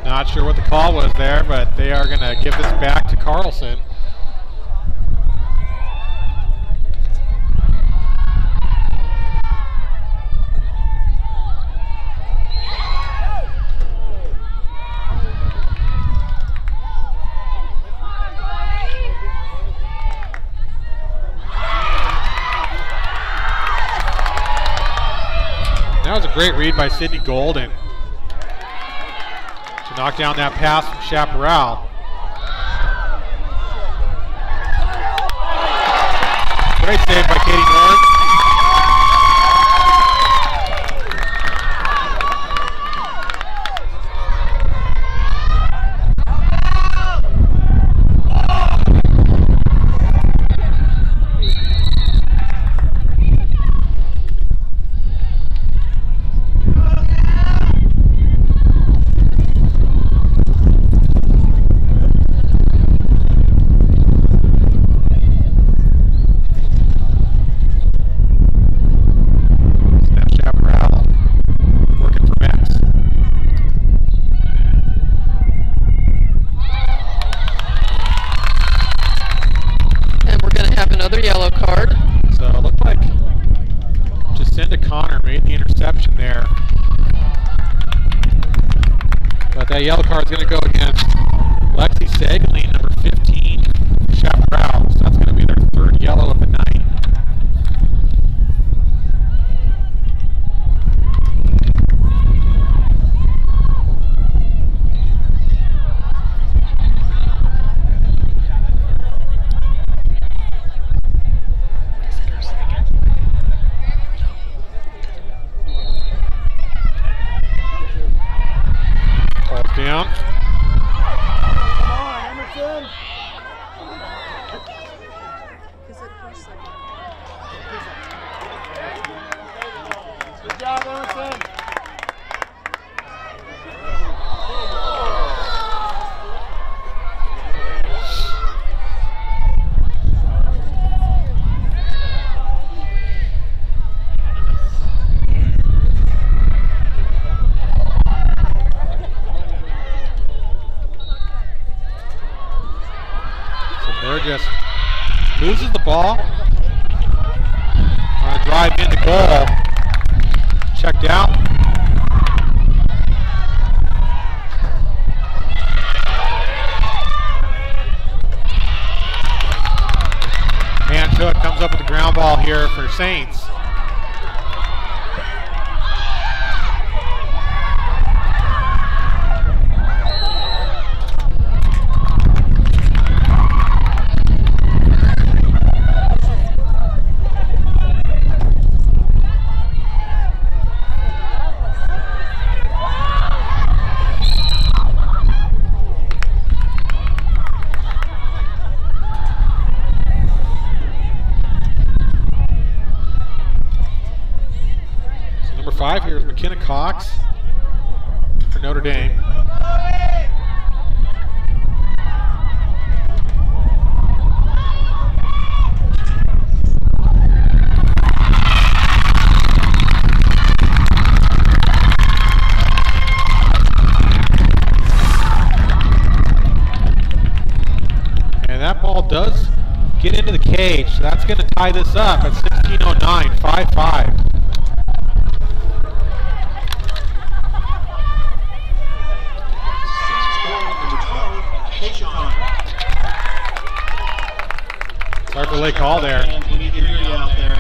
Not sure what the call was there, but they are going to give this back to Carlson. That was a great read by Sydney Golden. Knock down that pass from Chaparral. Great save by Katie Nord. That yellow card is going to go against Lexi Sageline, number 15, Chaparral. So that's going to be their third yellow of the night. Down. Come on, Emerson. Is it first Burgess loses the ball. On a drive into goal. Checked out. Mantua comes up with the ground ball here for Saints. Here is McKenna Cox for Notre Dame. And that ball does get into the cage, so that's going to tie this up at 16:09, 5-5. Sorry for the late call there. We need to hear you out there.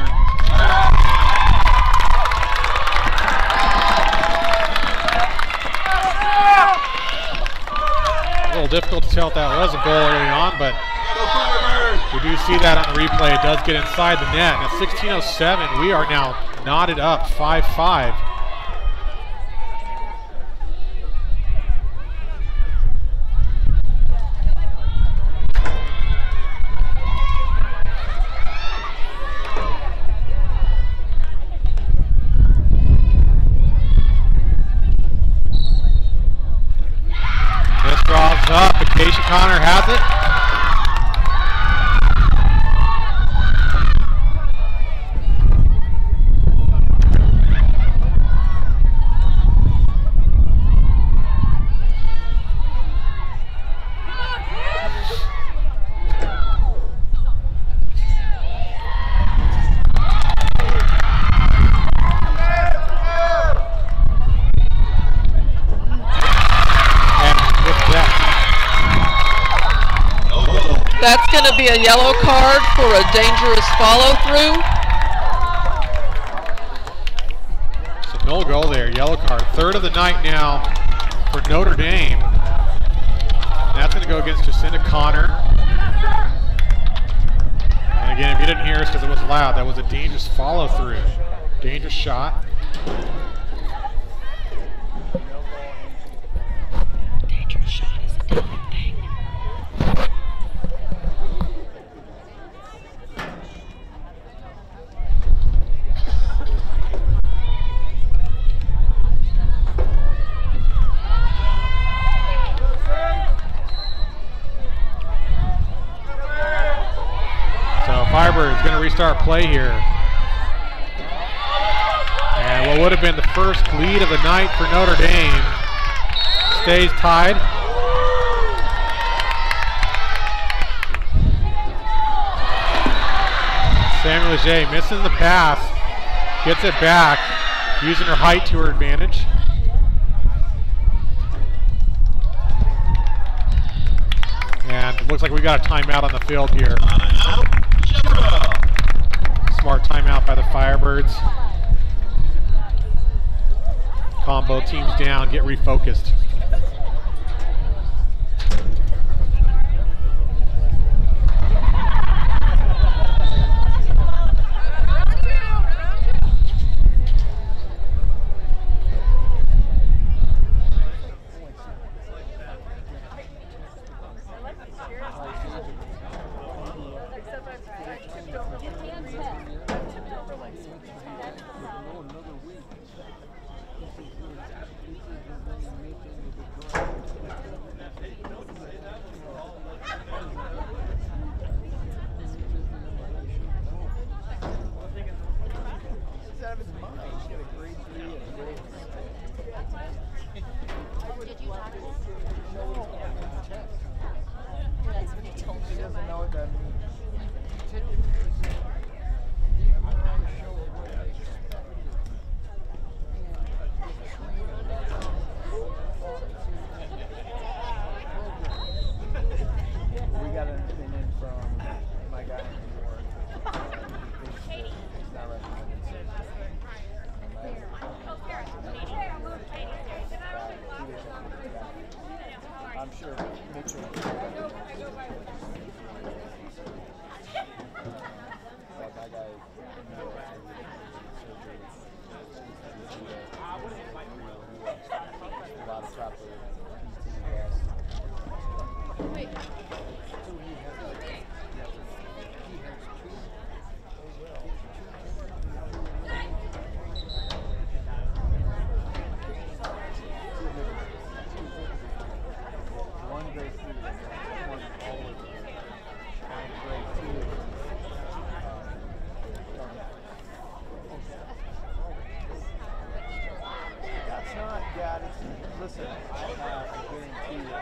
A little difficult to tell if that was a goal early on, but we do see that on the replay. It does get inside the net. At 16:07, we are now knotted up 5-5. Up, Acacia Connor has it. That's going to be a yellow card for a dangerous follow-through. So no goal there, yellow card. Third of the night now for Notre Dame. And that's going to go against Jacinda Connor. And again, if you didn't hear us because it was loud, that was a dangerous follow-through. Dangerous shot. Dangerous shot is a different thing. Firebirds going to restart play here. And what would have been the first lead of the night for Notre Dame stays tied. Samuel Leger missing the pass, gets it back, using her height to her advantage. And it looks like we got a timeout on the field here. Smart timeout by the Firebirds. Calm both teams down, get refocused. make sure that that guy a lot of chopper. Wait. One grade 3 one all over and grade 2 that's not, yeah, it's, listen, I guarantee you, I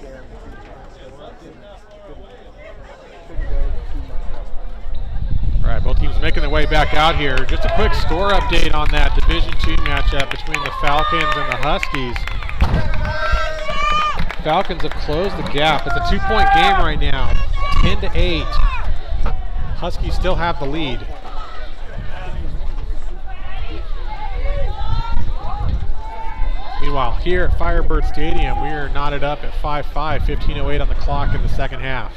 guarantee you, couldn't go 2 months less. All right, both teams making their way back out here. Just a quick score update on that Division II matchup between the Falcons and the Huskies. Falcons have closed the gap. It's a 2-point game right now, 10-8. Huskies still have the lead. Meanwhile, here at Firebird Stadium, we are knotted up at 5-5, 15:08 on the clock in the second half.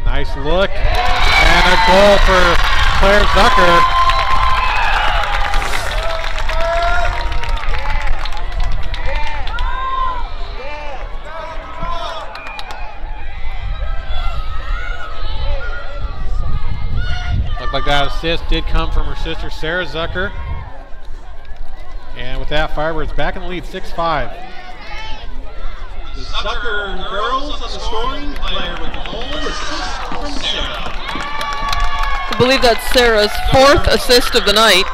Nice look, and a goal for Claire Zucker. Looked like that assist did come from her sister, Sarah Zucker. And with that, Firebirds back in the lead, 6-5. The Zucker girls on the scoring player with the goal assist from Sarah. I believe that's Sarah's 4th assist of the night.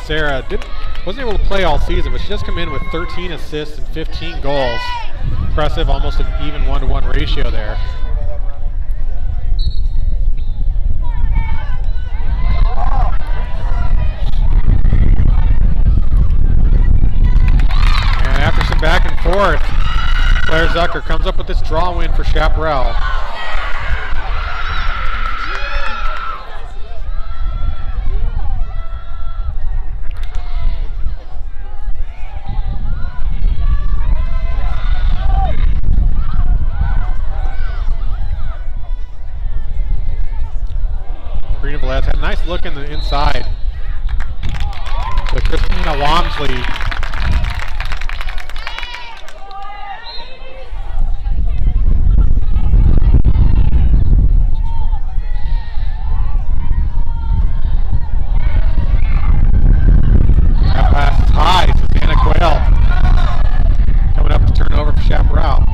Sarah wasn't able to play all season, but she does come in with 13 assists and 15 goals. Impressive, almost an even 1-to-1 ratio there. And after some back and forth, Claire Zucker comes up with this draw win for Chaparral. Had a nice look in the inside to Christina Walmsley. That pass is high. Susanna Quayle coming up to turn over for Chaparral.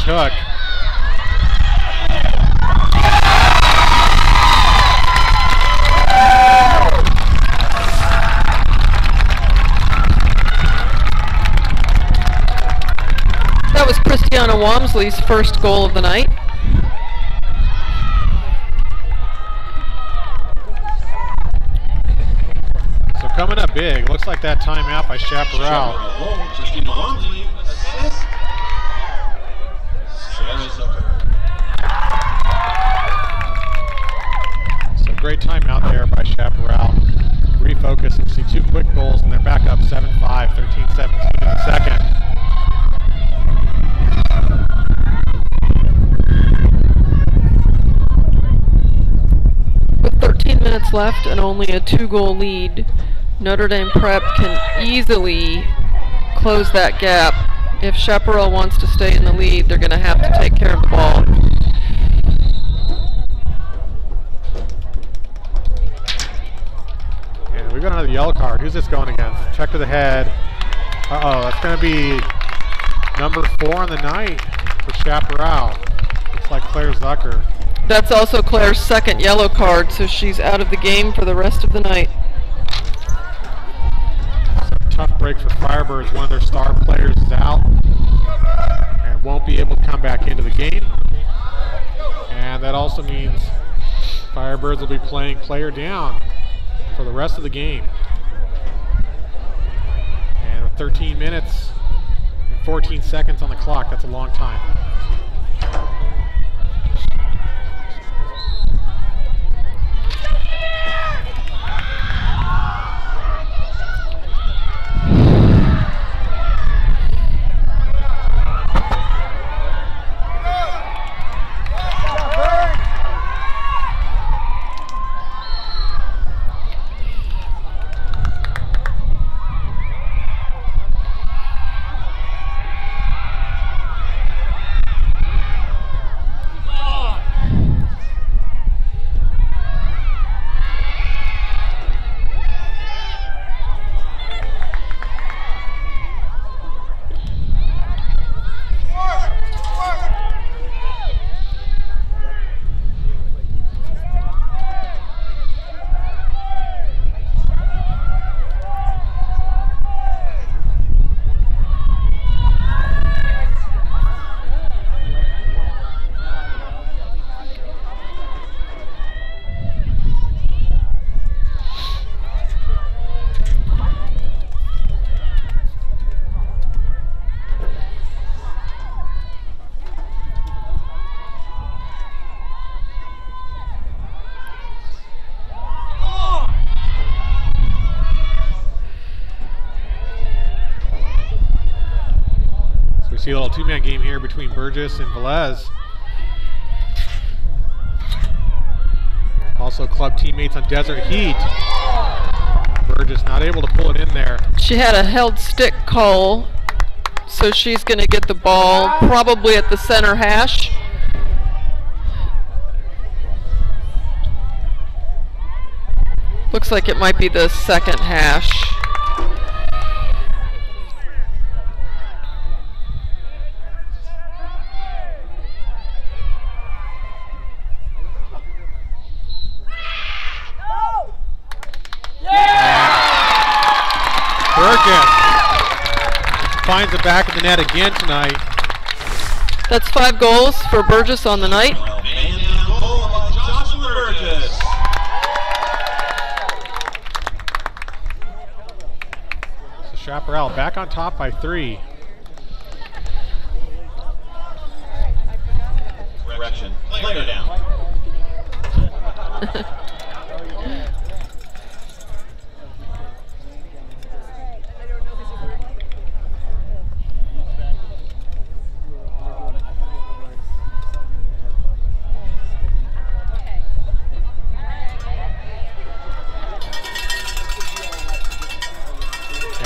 Hook. That was Christiana Walmsley's first goal of the night. So coming up big, looks like that timeout by Chaparral. Christina Walmsley, assist. So great timeout there by Chaparral. Refocus and see 2 quick goals, and they're back up 7-5, 13-17 in the second. With 13 minutes minutes left and only a 2-goal lead. Notre Dame Prep can easily close that gap. If Chaparral wants to stay in the lead, they're going to have to take care of the ball. And we've got another yellow card. Who's this going against? Check to the head. Uh-oh, that's going to be number 4 on the night for Chaparral. Looks like Claire Zucker. That's also Claire's second yellow card, so she's out of the game for the rest of the night. Tough break for Firebirds. One of their star players is out and won't be able to come back into the game. And that also means Firebirds will be playing player down for the rest of the game. And with 13 minutes and 14 seconds on the clock, that's a long time. See a little two-man game here between Burgess and Velez. Also club teammates on Desert Heat. Burgess not able to pull it in there. She had a held stick call, so she's going to get the ball probably at the center hash. Looks like it might be the second hash. Finds the back of the net again tonight. That's 5 goals for Burgess on the night. So Chaparral back on top by 3. Correction. Player down.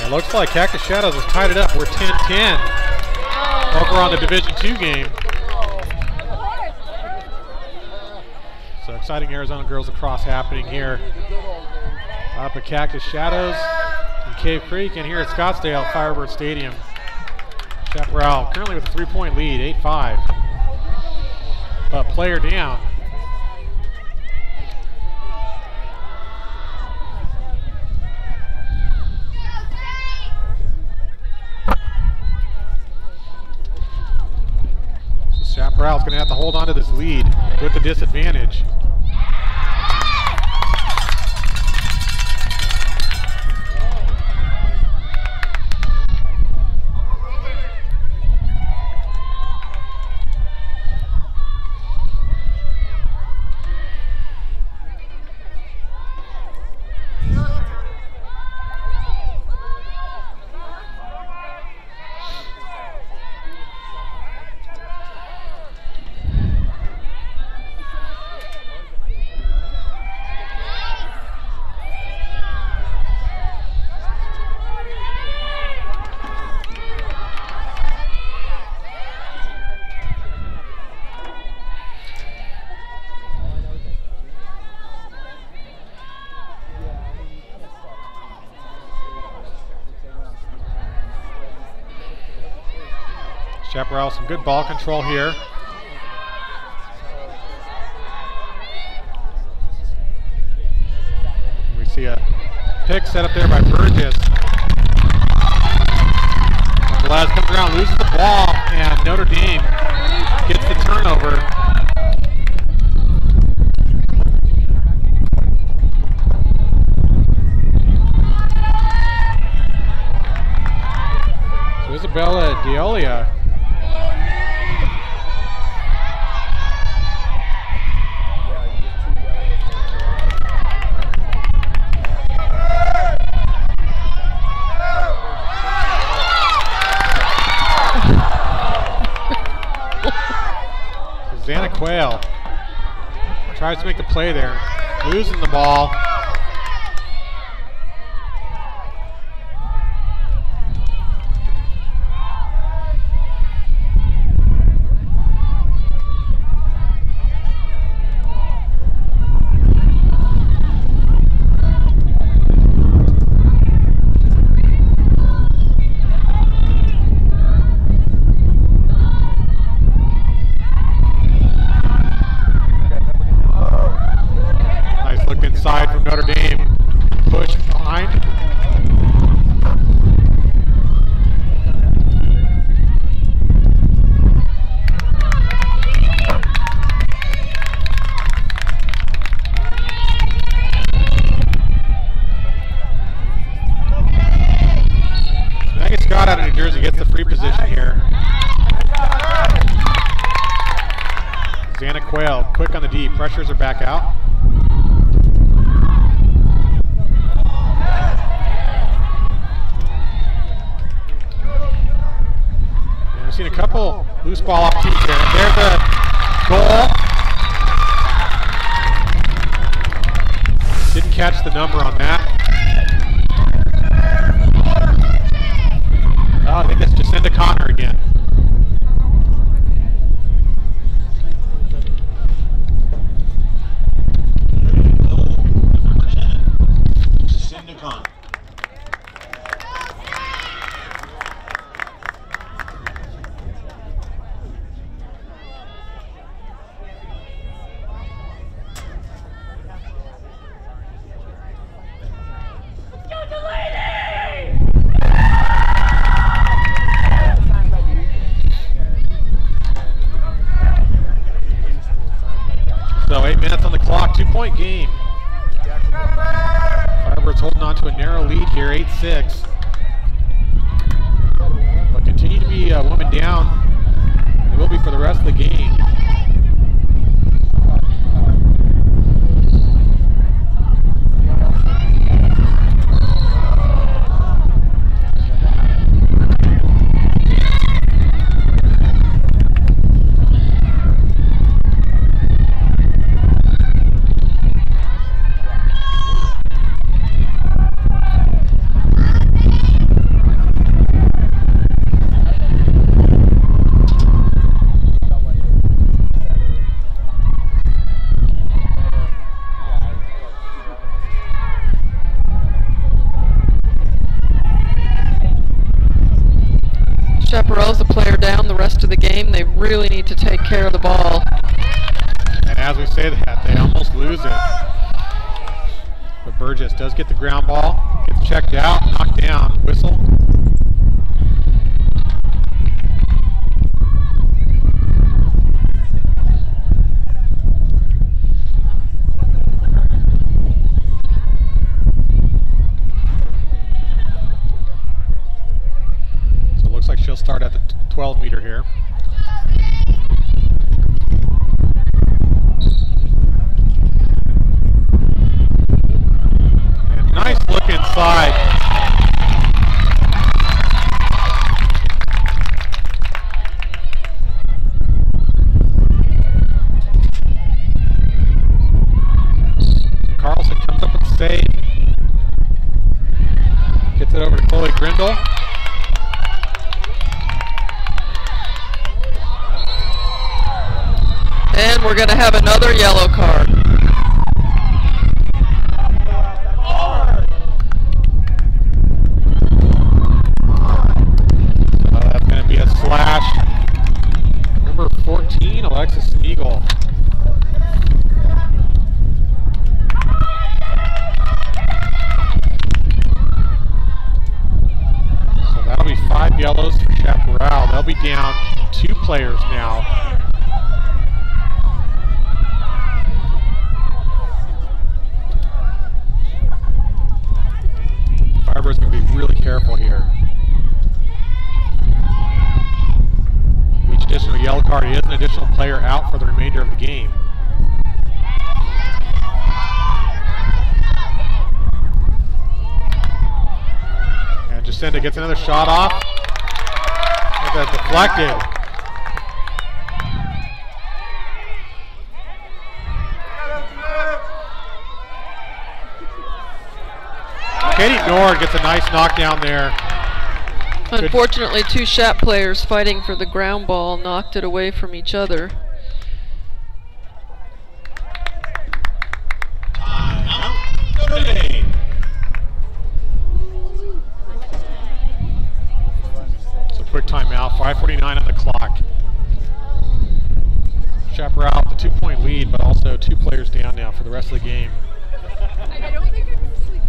Looks like Cactus Shadows has tied it up. We're 10-10 over on the Division II game. So exciting Arizona Girls Lacrosse happening here up at Cactus Shadows in Cave Creek and here at Scottsdale Firebird Stadium. Chaparral currently with a 3-point lead, 8-5. But player down. Chaparral's going to have to hold on to this lead with the disadvantage. Chaparral, some good ball control here. We see a pick set up there by Burgess. Velez comes around, loses the ball, and Notre Dame gets the turnover. So Isabella Diolia Xana Quayle tries to make the play there, losing the ball. Inside from Notre Dame, push behind. Megan Scott out of New Jersey gets the free position here. Xana Quayle, quick on the D, pressures are back out. We've seen a couple loose ball opportunities there. There's the goal. Didn't catch the number on that. Oh, I think that's Jacinda Connor again. Jacinda Connor. So 8 minutes on the clock, 2-point game. Firebirds holding on to a narrow lead here, 8-6. But continue to be a woman down. They will be for the rest of the game. Chaparral's the player down the rest of the game. They really need to take care of the ball. And as we say that, they almost lose it. But Burgess does get the ground ball, gets checked out, knocked down, whistle. Looks like she'll start at the 12-meter here. And nice look inside. Carlson comes up with the save. Gets it over to Chloe Grindle. And we're going to have another yellow card. That's going to be a slash. they'll be down 2 players now. Firebirds going to be really careful here. Each additional yellow card is an additional player out for the remainder of the game. And Jacinda gets another shot off. And that's deflected. Katie Nord gets a nice knockdown there. Unfortunately, 2 Shap players fighting for the ground ball knocked it away from each other. So quick timeout, 5:49 on the clock. Chaparral with a 2-point lead, but also 2 players down now for the rest of the game. I don't think I can sleep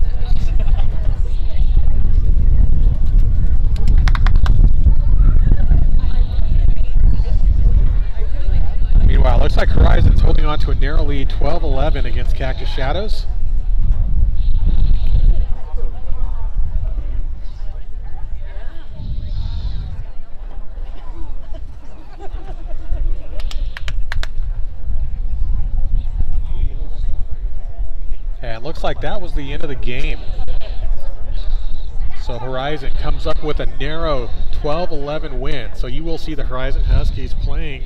Meanwhile, looks like Horizon's holding on to a narrow lead, 12-11 against Cactus Shadows. And looks like that was the end of the game. So Horizon comes up with a narrow 12-11 win. So you will see the Horizon Huskies playing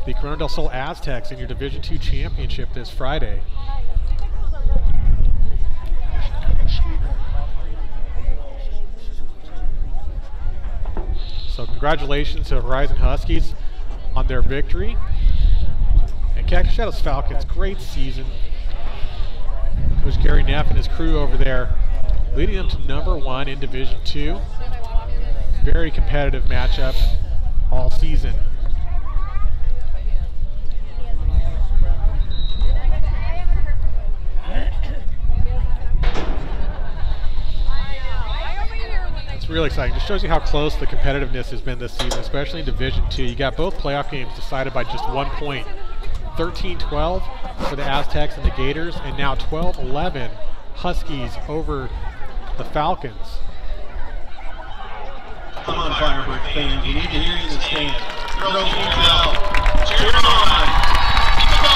the Corona del Sol Aztecs in your Division II championship this Friday. So congratulations to Horizon Huskies on their victory. And Cactus Shadows Falcons, great season. Coach Gary Neff and his crew over there leading them to #1 in Division II. Very competitive matchup all season. It's really exciting. Just shows you how close the competitiveness has been this season, especially in Division II. You got both playoff games decided by just 1 point. 13-12 for the Aztecs and the Gators, and now 12-11 Huskies over the Falcons. Come on, Firebird fans, we need to hear you in the stands. Girls need help. Cheer them on. Keep it going.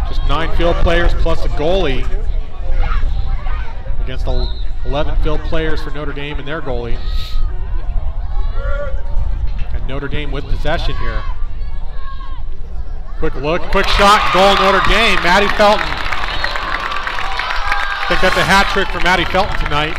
Just 9 field players plus a goalie against 11 field players for Notre Dame and their goalie. And Notre Dame with possession here. Quick look, quick shot, goal Notre Dame. Maddie Felton. I think that's a hat trick for Maddie Felton tonight.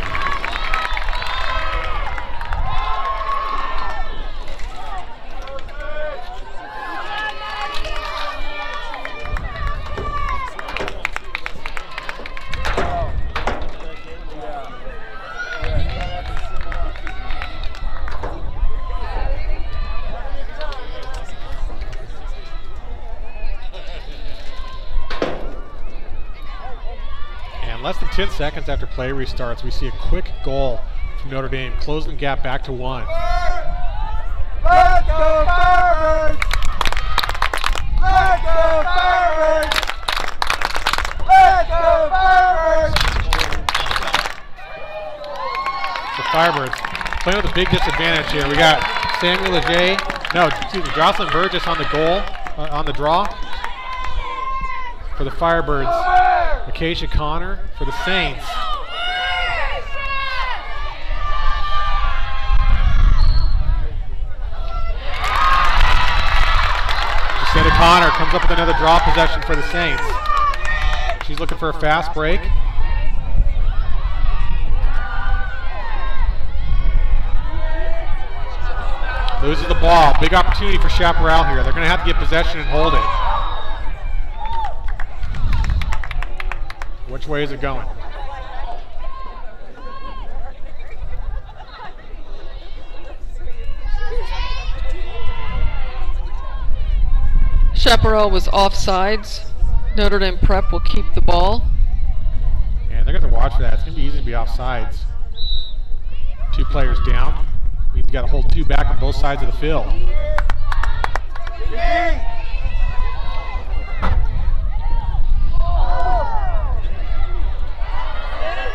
Less than 10 seconds after play restarts, we see a quick goal from Notre Dame, closing the gap back to 1. Let's go Firebirds! Let's go Firebirds! Let's go Firebirds! The Firebirds playing with a big disadvantage here. We got Samuel Leger, Jocelyn Burgess on the goal, on the draw for the Firebirds. Acacia Connor for the Saints. Jacinda Connor comes up with another draw possession for the Saints. She's looking for a fast break. Loses the ball. Big opportunity for Chaparral here. They're going to have to get possession and hold it. Which way is it going? Chaparral was offsides. Notre Dame Prep will keep the ball. And they're going to watch for that. It's going to be easy to be offsides. 2 players down. We've got to hold 2 back on both sides of the field.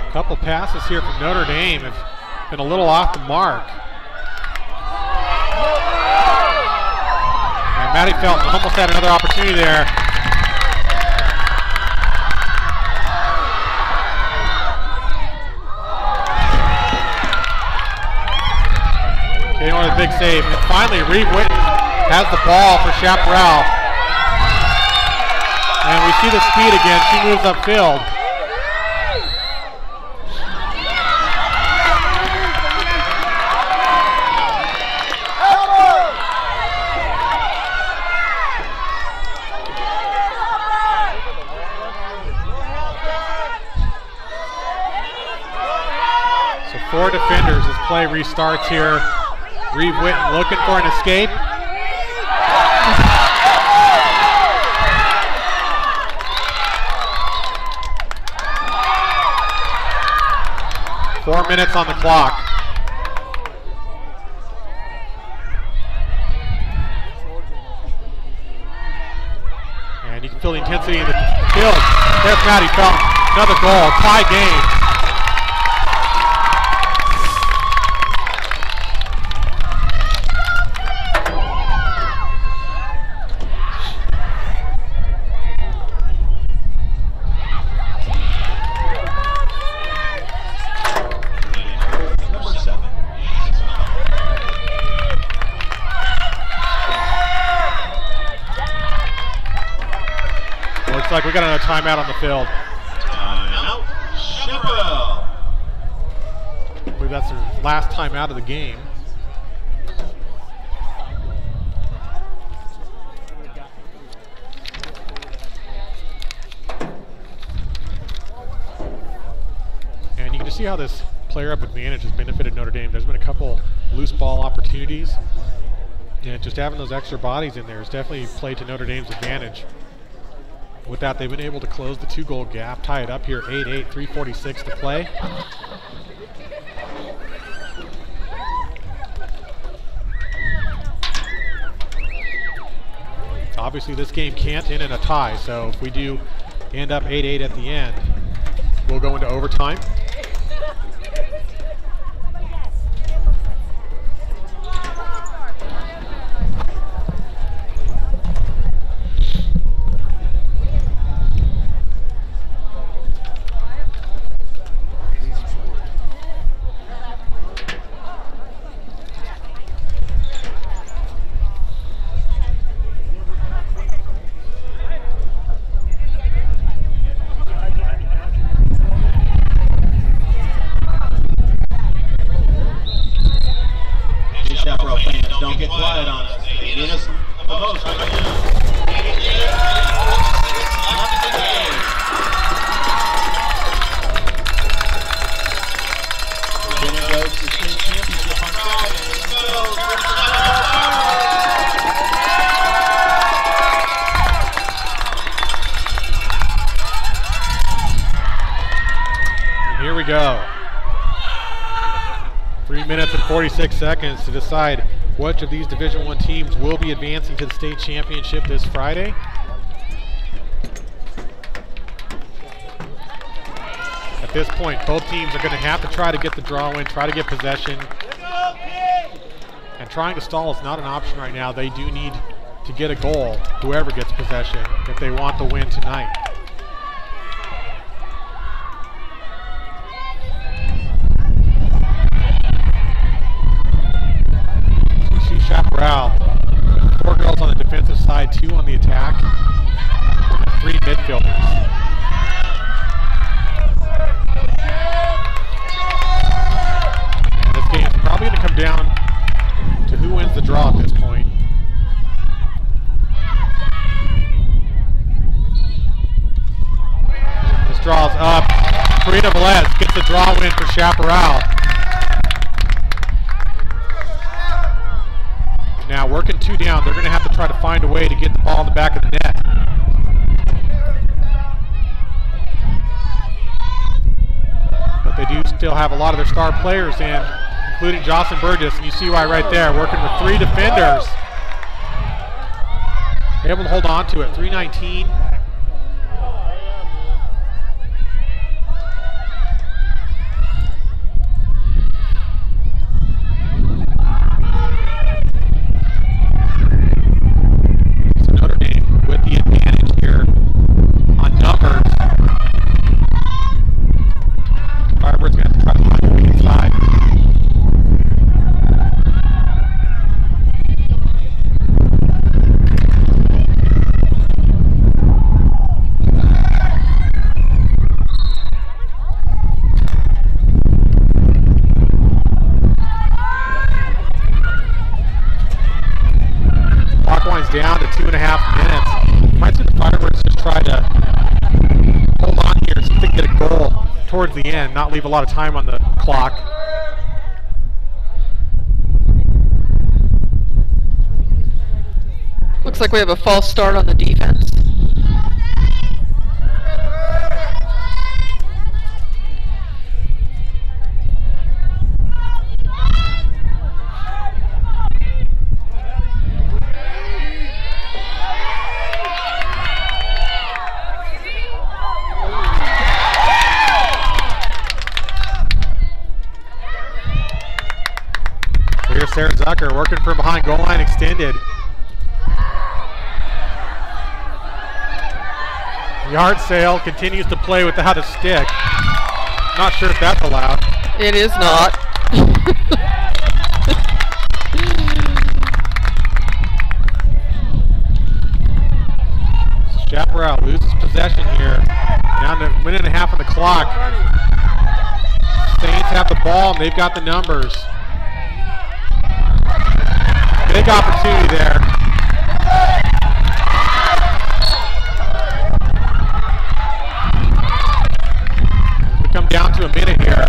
A couple passes here from Notre Dame have been a little off the mark. And Maddie Felton almost had another opportunity there. Okay, on a big save. And finally, Reeve Witten has the ball for Chaparral. And we see the speed again. She moves upfield. So 4 defenders as play restarts here. Reeve Witten looking for an escape. Four minutes on the clock. And you can feel the intensity in the field. There's Maddie Felton. Another goal. Tie game. Looks like we got another timeout on the field. Timeout, Chaparral. I believe that's their last timeout of the game. And you can just see how this player up advantage has benefited Notre Dame. There's been a couple loose ball opportunities, and just having those extra bodies in there has definitely played to Notre Dame's advantage. With that, they've been able to close the 2-goal gap, tie it up here 8-8, 3:46 to play. Obviously, this game can't end in a tie, so if we do end up 8-8 at the end, we'll go into overtime. Chaparral fans, don't get quiet on us. They need us the most right now. Virginia goes to state championship on Friday. Here we go. 3 minutes and 46 seconds to decide which of these Division I teams will be advancing to the state championship this Friday. At this point, both teams are going to have to try to get the draw win, try to get possession. And trying to stall is not an option right now. They do need to get a goal, whoever gets possession, if they want the win tonight. Chaparral, 4 girls on the defensive side, 2 on the attack, 3 midfielders. And this game is probably going to come down to who wins is the draw at this point. This draw's up. Karina Velez gets the draw win for Chaparral. Now working 2 down, they're going to have to try to find a way to get the ball in the back of the net. But they do still have a lot of their star players in, including Jocelyn Burgess, and you see why right there, working with 3 defenders. They're able to hold on to it, 3:19. So Notre Dame with the advantage here on numbers. Firebirds going to have to try to find a way inside. Clock winds down to 2.5 minutes. Might see the Firebirds just try to hold on here and see if they can get a goal towards the end, not leave a lot of time on the clock. Looks like we have a false start on the defense. Here's Sarah Zucker working from behind goal line extended. Yard sale continues to play without a stick. Not sure if that's allowed. It is not. Chaparral loses possession here. Down to a minute and a half on the clock. Saints have the ball and they've got the numbers. Big opportunity there. We come down to a minute here.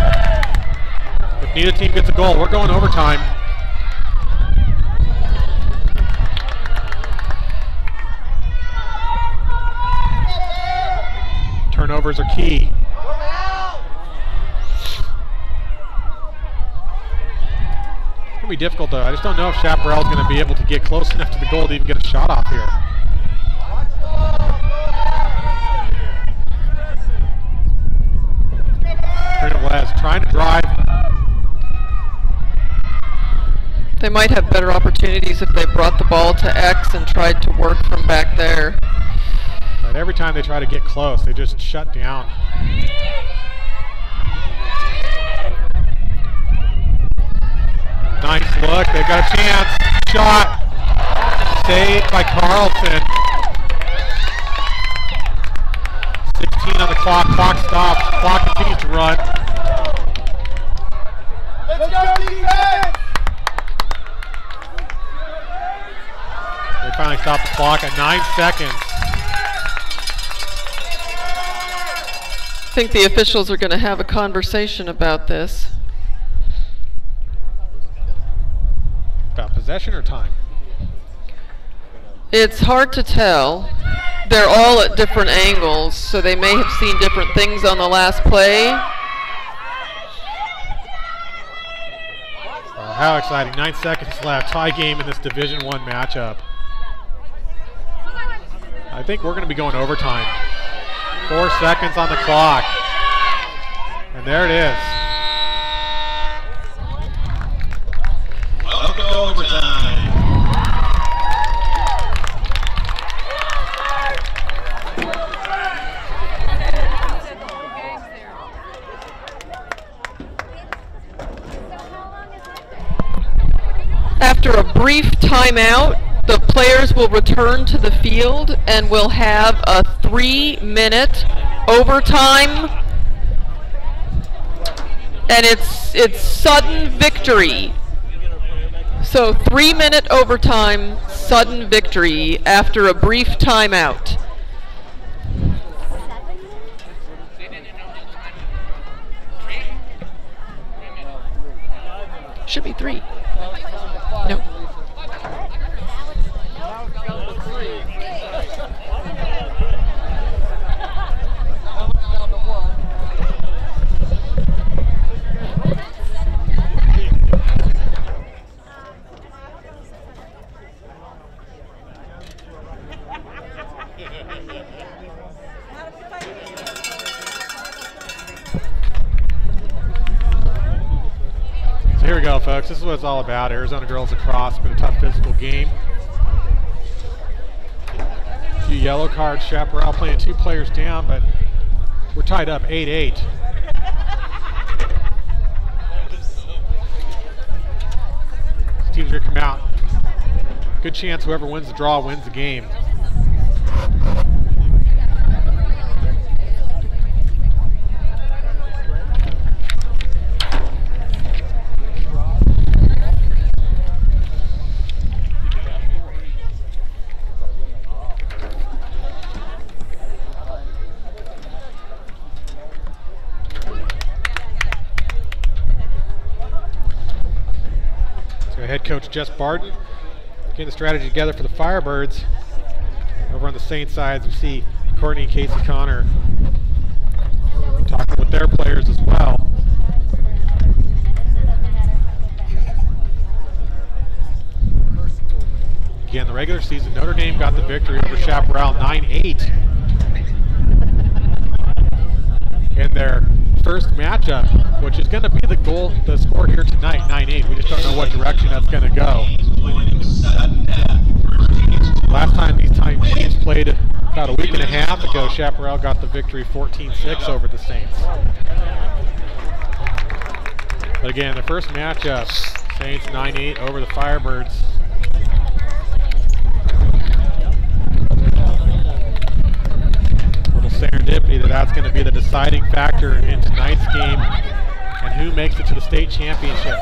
If neither team gets a goal, we're going overtime. Turnovers are key. It's going to be difficult though. I just don't know if Chaparral is going to be able to get close enough to the goal to even get a shot off here. Velez trying to drive. They might have better opportunities if they brought the ball to X and tried to work from back there. But every time they try to get close, they just shut down. Nice look, they've got a chance. Shot. Saved by Carlson. 16 on the clock, clock stops, clock continues to run. Let's go defense! They finally stop the clock at 9 seconds. I think the officials are going to have a conversation about this. About possession or time? It's hard to tell. They're all at different angles, so they may have seen different things on the last play. Oh, how exciting. 9 seconds left. Tie game in this Division I matchup. I think we're going to be going overtime. 4 seconds on the clock. And there it is. Welcome to overtime. After a brief timeout, the players will return to the field and we'll have a 3-minute overtime. And it's sudden victory. So 3-minute overtime, sudden victory after a brief timeout. Should be 3. No. Here we go, folks. This is what it's all about. Arizona girls lacrosse. Been a tough physical game. A few yellow cards. Chaparral playing 2 players down, but we're tied up 8-8. This team's going to come out. Good chance whoever wins the draw wins the game. Head coach Jess Barton getting the strategy together for the Firebirds. Over on the Saints side, we see Courtney and Casey Connor talking with their players as well. Again, the regular season, Notre Dame got the victory over Chaparral 9-8. In their first matchup, which is going to be the score here tonight, 9-8. We just don't know what direction that's going to go. Last time these teams played about a week and a half ago, Chaparral got the victory 14-6 over the Saints. But again, the first matchup, Saints 9-8 over the Firebirds. Serendipity that's going to be the deciding factor in tonight's game and who makes it to the state championship.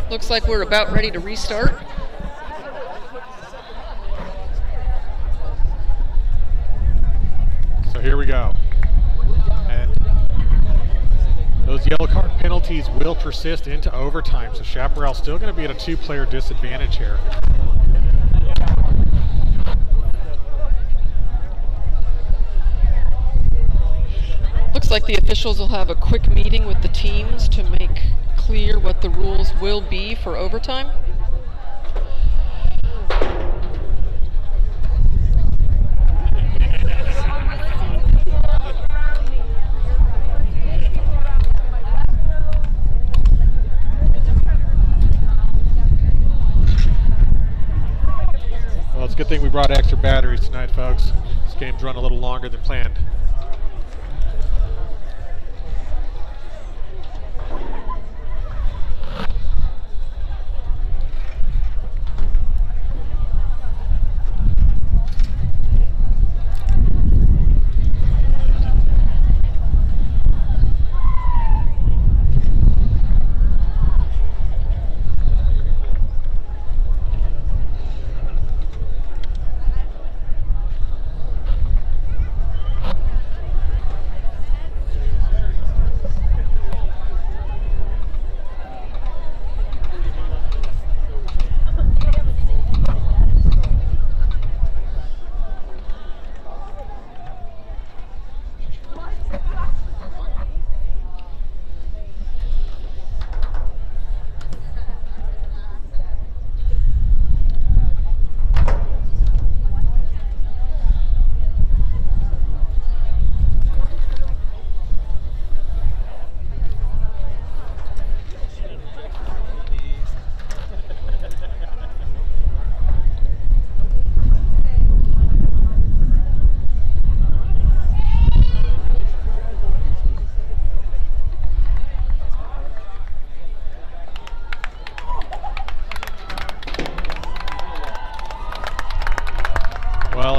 Looks like we're about ready to restart. So here we go. And those yellow card penalties will persist into overtime, so Chaparral's still going to be at a 2-player disadvantage here. Looks like the officials will have a quick meeting with the teams to make clear what the rules will be for overtime. Well, it's a good thing we brought extra batteries tonight, folks. This game's run a little longer than planned.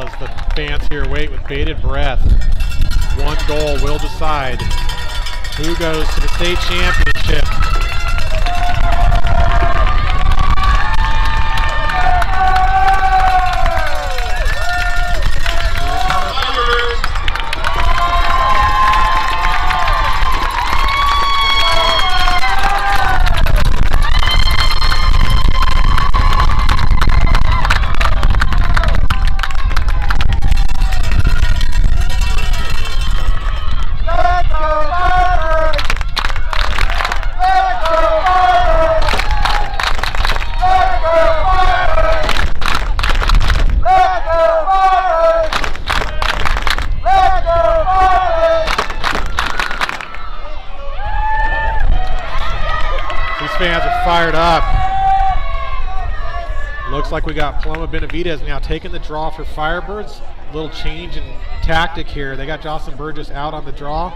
as the fans here wait with bated breath. One goal will decide who goes to the state championship. Fans are fired up. Looks like we got Paloma Benavidez now taking the draw for Firebirds. A little change in tactic here. They got Jocelyn Burgess out on the draw.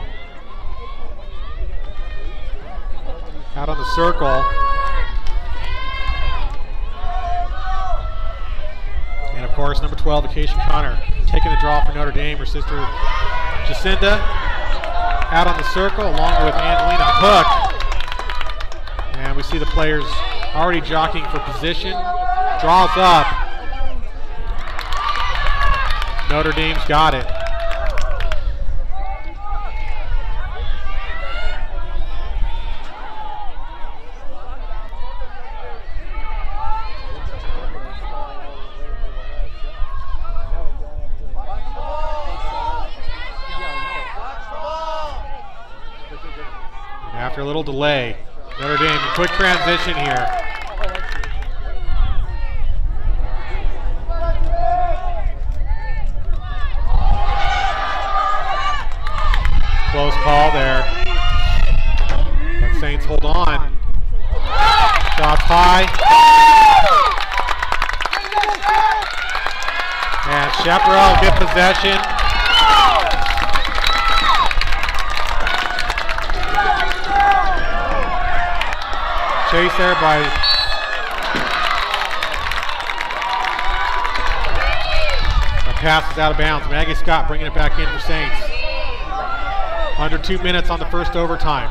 Out on the circle. And of course, number 12, Acacia Connor, taking the draw for Notre Dame. Her sister, Jacinda, out on the circle, along with Angelina Hook. And we see the players already jockeying for position. Draws up. Notre Dame's got it. After a little delay, Notre Dame, quick transition here. Close call there. But Saints hold on. Shots high. And Chaparral get possession. Chase there by the pass is out of bounds. Maggie Scott bringing it back in for Saints. Under 2 minutes on the first overtime.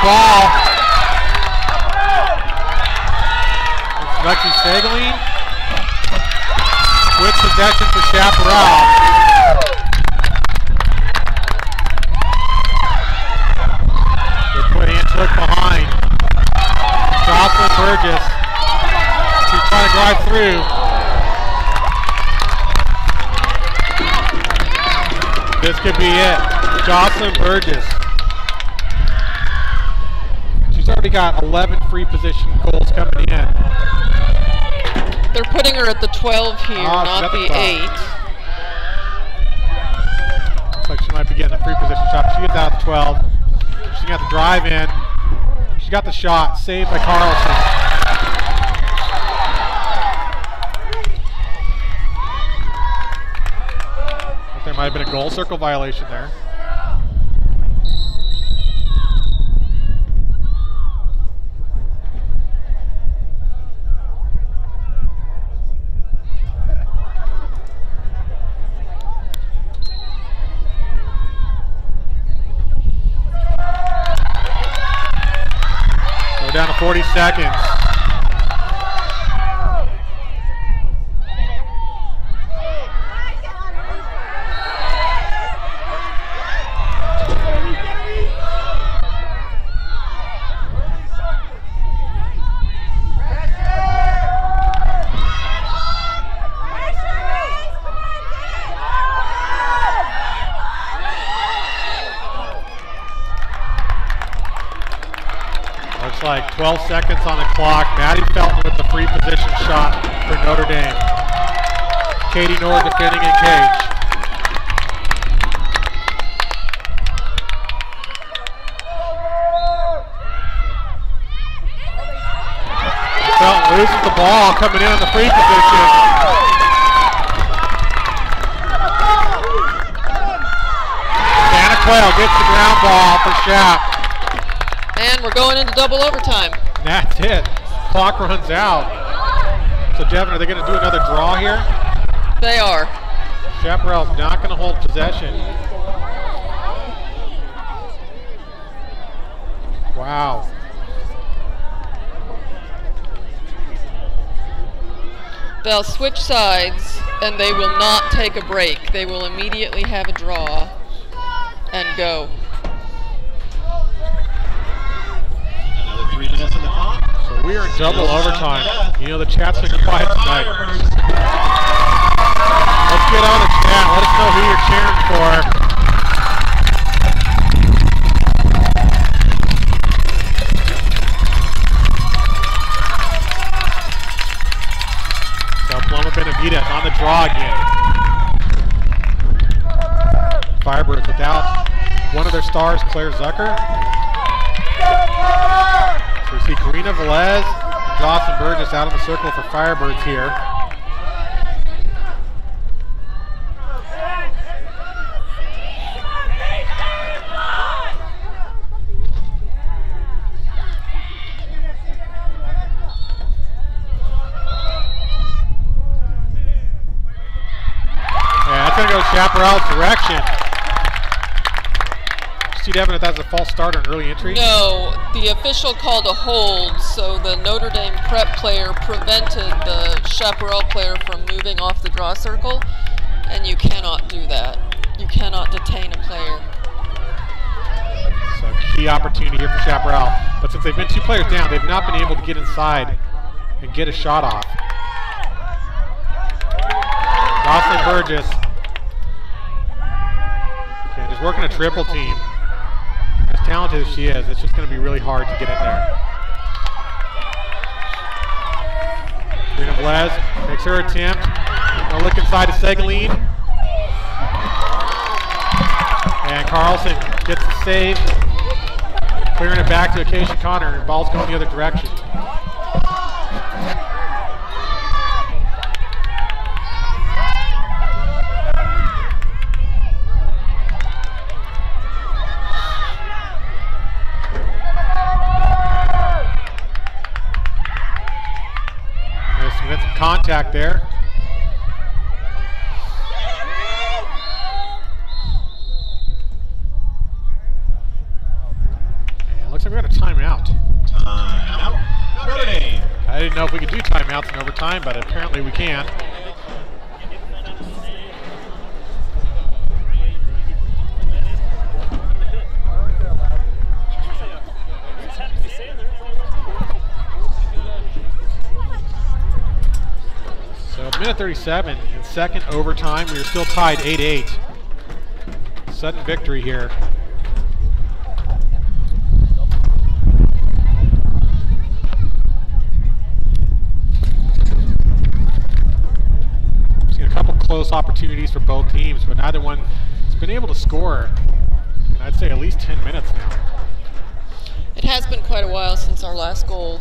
Ball. It's Lexi Segaline with possession for Chaparral. They put Antioch behind. Jocelyn Burgess. She's trying to drive through. This could be it. Jocelyn Burgess. She's already got 11 free position goals coming in. They're putting her at the 12 here, not the 8. Looks like she might be getting a free position shot. She gets out the 12. She got the drive in. She got the shot, saved by Carlson. I think there might have been a goal circle violation there. Down to 40 seconds. Like 12 seconds on the clock. Maddie Felton with the free position shot for Notre Dame. Katie Noor defending in cage. Felton loses the ball coming in on the free position. Santa Quayle gets the ground ball for Shap. And we're going into double overtime. That's it. Clock runs out. So Devin, are they going to do another draw here? They are. Chaparral's not going to hold possession. Wow. They'll switch sides, and they will not take a break. They will immediately have a draw and go. Another 3 minutes on the clock. So we are in double overtime. You know, the chat's been quiet tonight. Let's get on the chat. Let us know who you're cheering for. So Paloma Benavides on the draw again. Firebirds without one of their stars, Claire Zucker. So we see Karina Velez and Dawson Burgess out in the circle for Firebirds here. Chaparral's direction. See, Devin, if that's a false start on early entry? No, the official called a hold, so the Notre Dame prep player prevented the Chaparral player from moving off the draw circle, and you cannot do that. You cannot detain a player. So key opportunity here for Chaparral. But since they've been 2 players down, they've not been able to get inside and get a shot off. Jocelyn Burgess. Just working a triple team. As talented as she is, it's just going to be really hard to get in there. Karina Velez makes her attempt. Gonna look inside to Segaline. And Carlson gets the save. Clearing it back to Acacia Connor. And ball's going the other direction. Contact there. And looks like we got a timeout. Timeout. Notre Dame. I didn't know if we could do timeouts in overtime, but apparently we can. Minute 37 in second overtime. We are still tied 8-8. Sudden victory here. Seen a couple close opportunities for both teams, but neither one has been able to score in, I'd say, at least 10 minutes now. It has been quite a while since our last goal.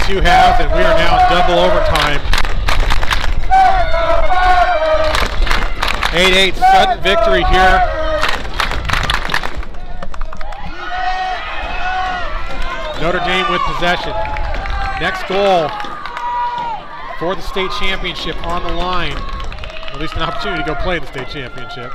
Two halves, and we are now in double overtime. 8-8 sudden victory here. Notre Dame with possession. Next goal for the state championship on the line. At least an opportunity to go play the state championship.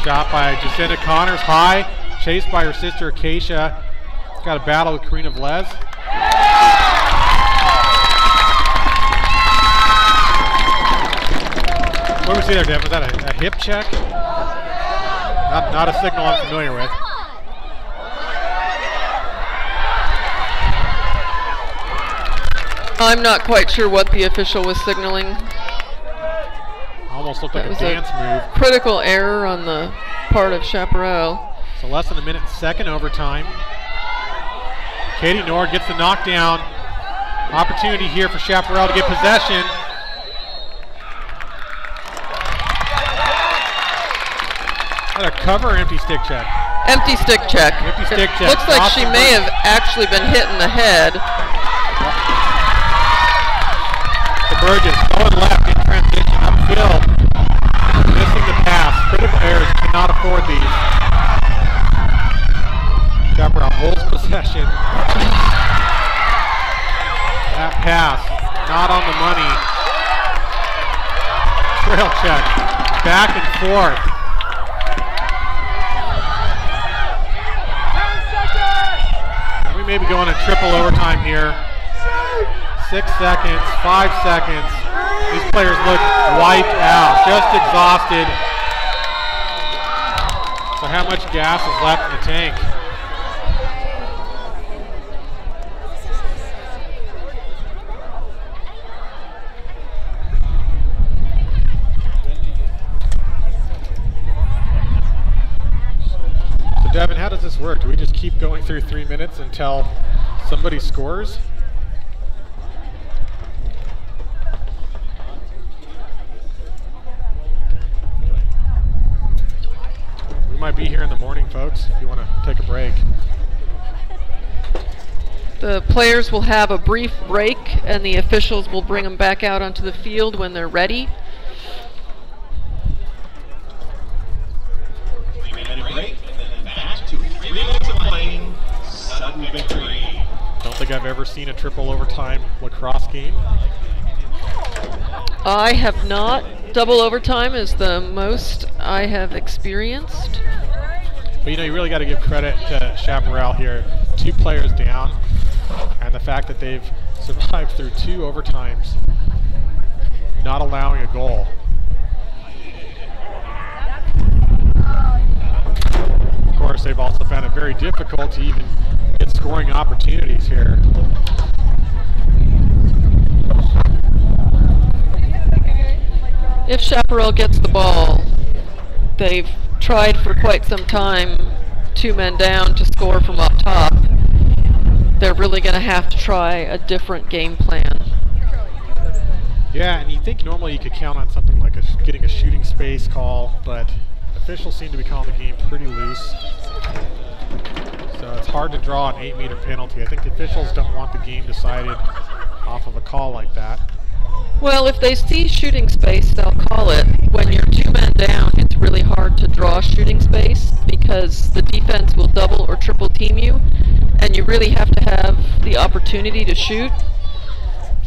Shot by Jacinta Connors, high, chased by her sister Acacia. Got a battle with Karina Velez. What do we see there, Dev? Was that a hip check? Not a signal I'm familiar with. I'm not quite sure what the official was signaling. Almost looked like a dance move. Critical error on the part of Chaparral. So less than a minute, second overtime. Katie Nord gets the knockdown. Opportunity here for Chaparral to get possession. Another cover or empty stick check? Empty stick check. Empty stick check. Looks like she may have actually been hit in the head. The Burgess going left in transition upfield. Missing the pass. Critical errors, cannot afford these. Chaparral holds possession. That pass, not on the money. Trail check, back and forth. And we may be going to triple overtime here. 6 seconds, 5 seconds. These players look wiped out, just exhausted. So how much gas is left in the tank? So Devin, how does this work? Do we just keep going through 3 minutes until somebody scores? We might be here in the morning, folks, if you want to take a break. The players will have a brief break, and the officials will bring them back out onto the field when they're ready. 3-minute break, and then back to 3 minutes of playing. Sudden victory. Don't think I've ever seen a triple overtime lacrosse game. I have not. Double overtime is the most I have experienced. But you know, you really got to give credit to Chaparral here. 2 players down, and the fact that they've survived through 2 overtimes, not allowing a goal. Of course, they've also found it very difficult to even get scoring opportunities here. If Chaparral gets the ball, they've tried for quite some time, 2 men down to score from up top. They're really going to have to try a different game plan. Yeah, and you think normally you could count on something like getting a shooting space call, but officials seem to be calling the game pretty loose. So it's hard to draw an 8-meter penalty. I think the officials don't want the game decided off of a call like that. Well, if they see shooting space, they'll call it. When you're 2 men down, it's really hard to draw shooting space because the defense will double or triple team you, and you really have to have the opportunity to shoot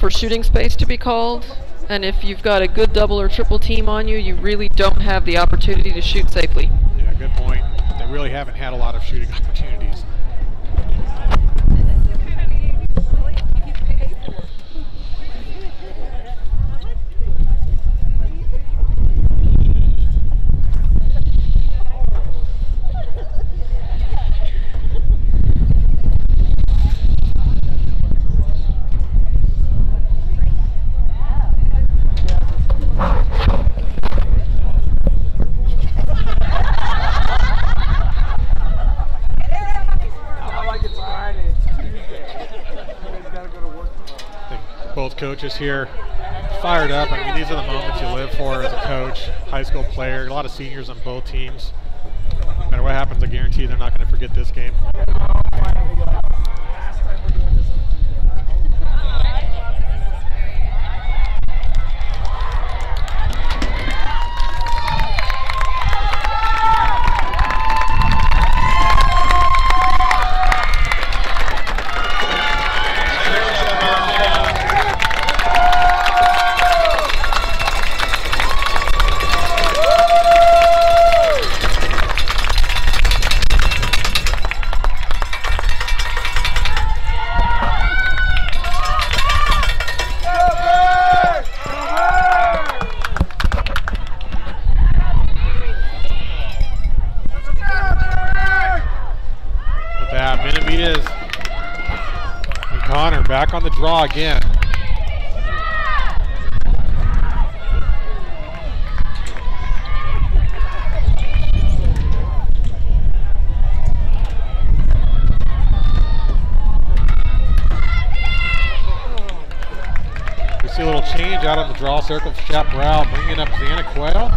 for shooting space to be called. And if you've got a good double or triple team on you, you really don't have the opportunity to shoot safely. Yeah, good point. They really haven't had a lot of shooting opportunities. coaches here fired up. I mean, these are the moments you live for as a coach, high school player. A lot of seniors on both teams. No matter what happens, I guarantee they're not going to forget this game. Back on the draw again. We see a little change out on the draw circle for Chaparral, bringing up Xana Quayle.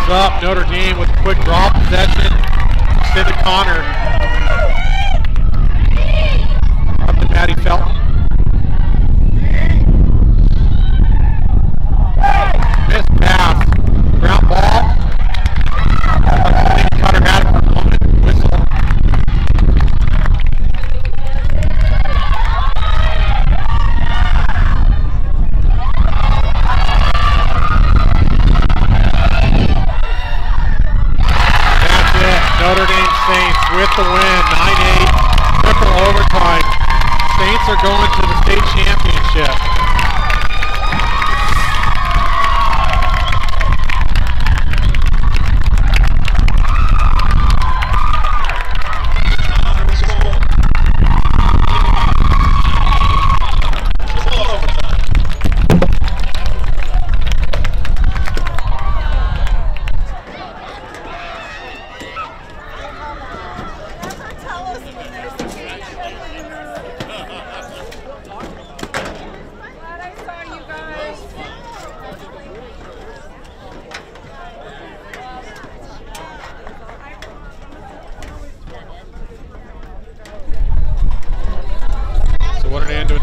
Up, Notre Dame with a quick draw possession. Extended Connor. Up to Maddie Felton. Missed pass. Ground ball. Cutter had it for a moment. Whistle. Notre Dame Saints with the win, 9-8, triple overtime. Saints are going to the state championship.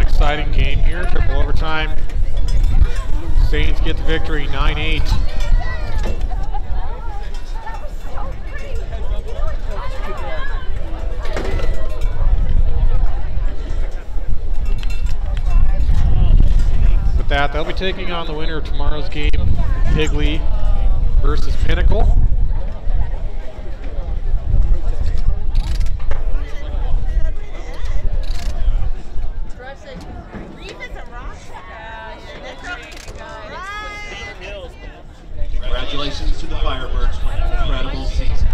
Exciting game here, triple overtime. Saints get the victory, 9-8. With that, they'll be taking on the winner of tomorrow's game, Higley versus Pinnacle. Congratulations to the Firebirds for an incredible season.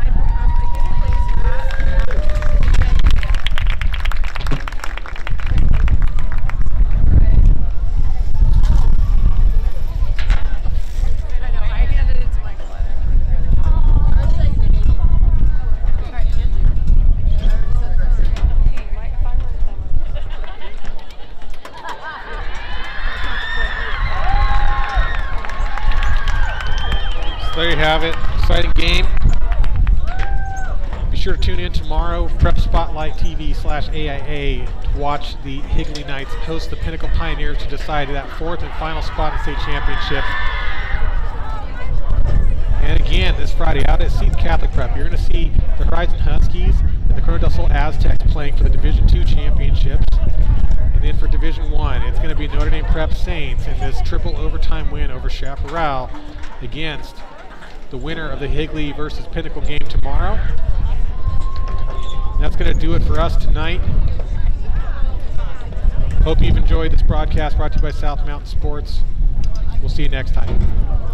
There you have it, exciting game. Be sure to tune in tomorrow, Prep Spotlight TV/AIA, to watch the Higley Knights host the Pinnacle Pioneers to decide that fourth and final spot in the state championship. And again, this Friday out at Seton Catholic Prep, you're going to see the Horizon Huskies and the Corona del Sol Aztecs playing for the Division II championships. And then for Division I, it's going to be Notre Dame Prep Saints in this triple overtime win over Chaparral against the winner of the Higley versus Pinnacle game tomorrow. That's going to do it for us tonight. Hope you've enjoyed this broadcast brought to you by South Mountain Sports. We'll see you next time.